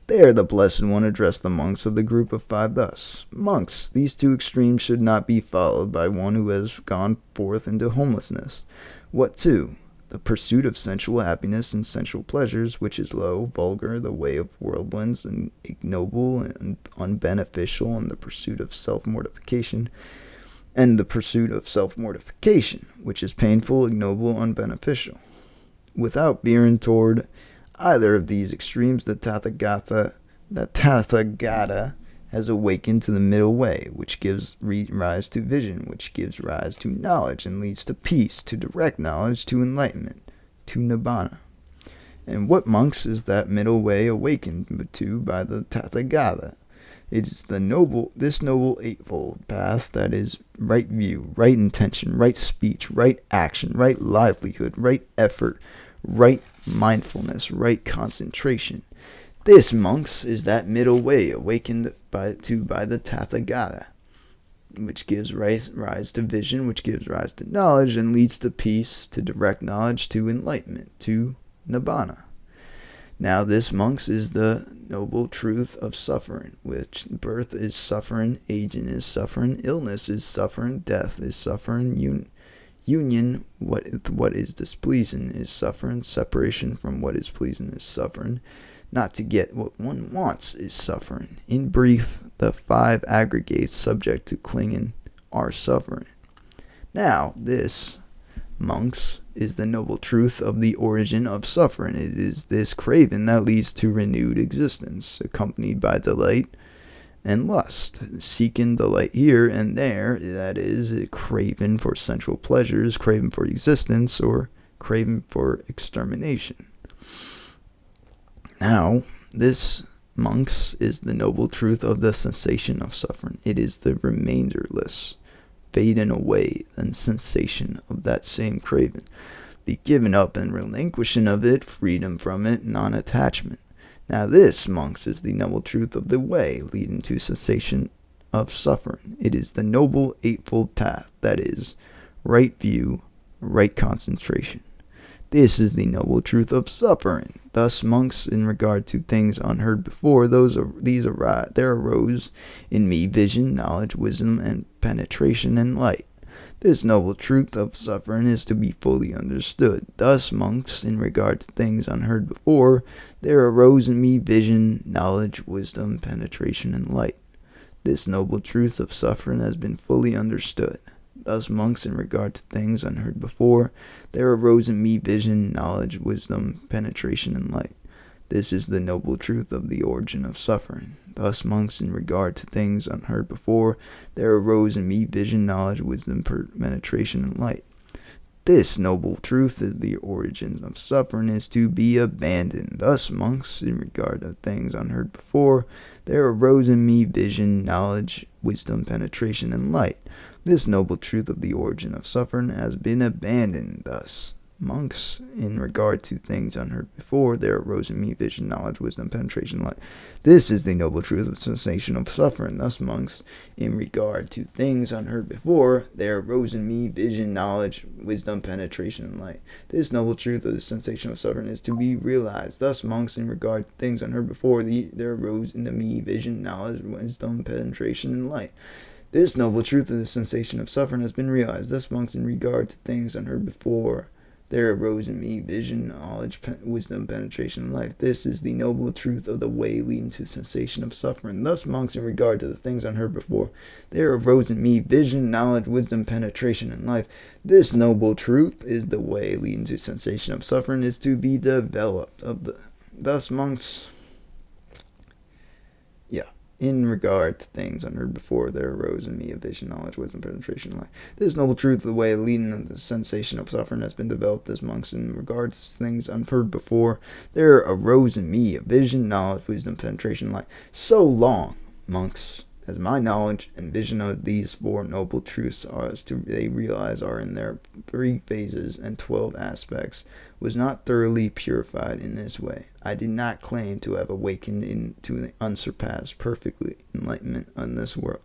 There the Blessed One addressed the monks of the group of 5 thus: "Monks, these 2 extremes should not be followed by one who has gone forth into homelessness." "What 2?" the pursuit of sensual happiness and sensual pleasures, which is low, vulgar, the way of worldlings, and ignoble and unbeneficial, and the pursuit of self-mortification, which is painful, ignoble, unbeneficial. Without veering toward either of these extremes, the Tathagata has awakened to the middle way, which gives rise to vision, which gives rise to knowledge and leads to peace, to direct knowledge, to enlightenment, to nibbana. And what, monks, is that middle way awakened to by the Tathagata? It is this noble eightfold path, that is right view, right intention, right speech, right action, right livelihood, right effort, right mindfulness, right concentration. This, monks, is that middle way awakened by the Tathagata, which gives rise to vision, which gives rise to knowledge, and leads to peace, to direct knowledge, to enlightenment, to nibbana. Now this, monks, is the noble truth of suffering, which birth is suffering, aging is suffering, illness is suffering, death is suffering, union, what is displeasing is suffering, separation from what is pleasing is suffering, not to get what one wants is suffering. In brief, the 5 aggregates subject to clinging are suffering. Now, this, monks, is the noble truth of the origin of suffering. It is this craving that leads to renewed existence, accompanied by delight and lust. Seeking delight here and there, that is, a craving for sensual pleasures, craving for existence, or craving for extermination. Now, this, monks, is the noble truth of the sensation of suffering. It is the remainderless, fading away, and sensation of that same craving, the giving up and relinquishing of it, freedom from it, non-attachment. Now this, monks, is the noble truth of the way leading to cessation of suffering. It is the noble eightfold path, that is, right view, right concentration. This is the noble truth of suffering. Thus, monks, in regard to things unheard before, there arose in me vision, knowledge, wisdom, and penetration and light. This noble truth of suffering is to be fully understood. Thus, monks, in regard to things unheard before, there arose in me vision, knowledge, wisdom, penetration, and light. This noble truth of suffering has been fully understood. Thus, monks, in regard to things unheard before, there arose in me vision, knowledge, wisdom, penetration, and light. This is the noble truth of the origin of suffering. Thus, monks, in regard to things unheard before, there arose in me vision, knowledge, wisdom, penetration, and light. This noble truth of the origin of suffering is to be abandoned. Thus, monks, in regard to things unheard before, there arose in me vision, knowledge, wisdom, penetration, and light. This noble truth of the origin of suffering has been abandoned. Thus, monks, in regard to things unheard before, there arose in me vision, knowledge, wisdom, penetration, and light. This is the noble truth of cessation of suffering. Thus, monks, in regard to things unheard before, there arose in me vision, knowledge, wisdom, penetration, and light. This noble truth of the sensation of suffering is to be realized. Thus, monks, in regard to things unheard before, there arose in me vision, knowledge, wisdom, penetration, and light. This noble truth of the sensation of suffering has been realized. Thus, monks, in regard to things unheard before, there arose in me vision, knowledge, wisdom, penetration, and life. This is the noble truth of the way leading to cessation of suffering. Thus, monks, in regard to the things unheard before, there arose in me vision, knowledge, wisdom, penetration, and life. This noble truth is the way leading to cessation of suffering, is to be developed. Thus, monks, in regard to things unheard before, there arose in me a vision, knowledge, wisdom, penetration, and light. This noble truth of the way leading to the sensation of suffering has been developed as monks. In regard to things unheard before, there arose in me a vision, knowledge, wisdom, penetration, and light. So long, monks, as my knowledge and vision of these 4 noble truths they realize are in their 3 phases and 12 aspects, was not thoroughly purified in this way. I did not claim to have awakened into the unsurpassed, perfectly enlightenment in this world,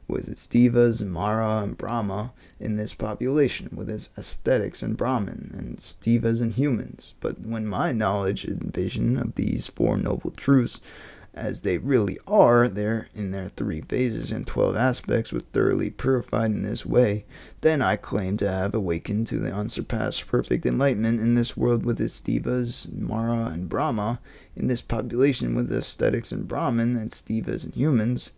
with its devas, Mara, and Brahma in this population, with its ascetics and Brahmin, and its devas and humans. But when my knowledge and vision of these 4 noble truths as they really are, they're in their 3 phases and 12 aspects, were thoroughly purified in this way, then I claim to have awakened to the unsurpassed perfect enlightenment in this world with its devas, Mara, and Brahma, in this population with aesthetics and Brahman, its devas and humans.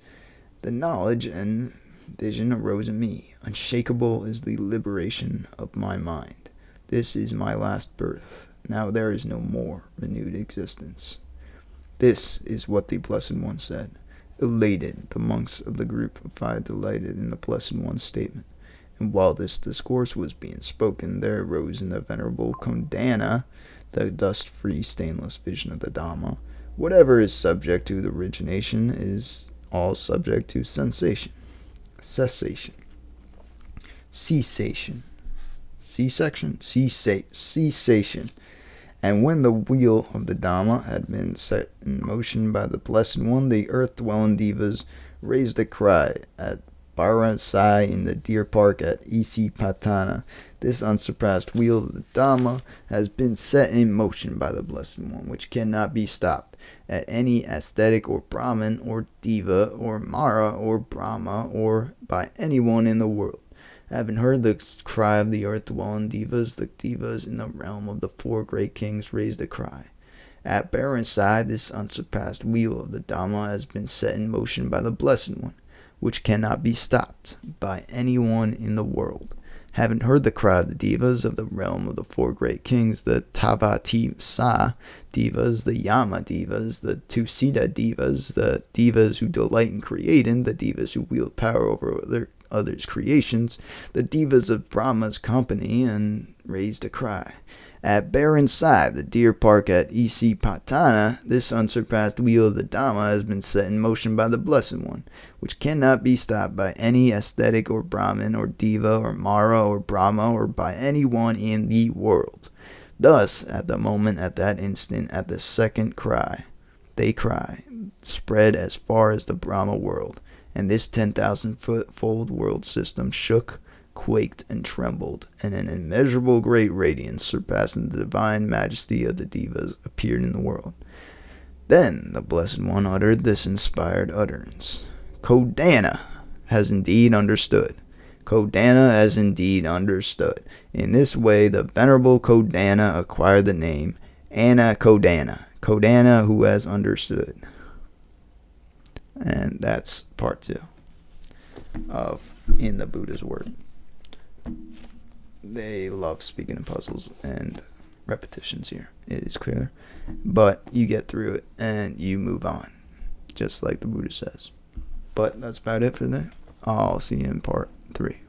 The knowledge and vision arose in me. Unshakable is the liberation of my mind. This is my last birth. Now there is no more renewed existence. This is what the Blessed One said. Elated, the monks of the group of 5 delighted in the Blessed One's statement. And while this discourse was being spoken, there arose in the Venerable Kondana the dust-free, stainless vision of the Dhamma. Whatever is subject to the origination is all subject to cessation. Cessation. And when the wheel of the Dhamma had been set in motion by the Blessed One, the earth-dwelling devas raised a cry at Varanasi in the deer park at Isipatana. This unsurpassed wheel of the Dhamma has been set in motion by the Blessed One, which cannot be stopped at any ascetic or Brahmin or Deva or Mara or Brahma or by anyone in the world. Having heard the cry of the earth-dwelling devas, the devas in the realm of the 4 great kings raised a cry. At Varanasi, this unsurpassed wheel of the Dhamma has been set in motion by the Blessed One, which cannot be stopped by anyone in the world. Having heard the cry of the devas of the realm of the 4 great kings, the Tavatisa devas, the Yama devas, the Tusita devas, the devas who delight in creating, the devas who wield power over their others' creations, the devas of Brahma's company, and raised a cry. At Varanasi, the deer park at Isipatana, this unsurpassed wheel of the Dhamma has been set in motion by the Blessed One, which cannot be stopped by any ascetic or Brahmin or Deva or Mara or Brahma or by anyone in the world. Thus, at the moment, at that instant, at the second cry, they cry, spread as far as the Brahma world, and this 10,000-fold world system shook, quaked, and trembled, and an immeasurable great radiance surpassing the divine majesty of the devas appeared in the world. Then the Blessed One uttered this inspired utterance. Kondana has indeed understood. Kondana has indeed understood. In this way, the Venerable Kondana acquired the name Anna Kondana. Kondana who has understood. And that's part 2 of In the Buddha's Word. They love speaking in puzzles and repetitions here. It is clear. But you get through it and you move on, just like the Buddha says. But that's about it for today. I'll see you in part 3.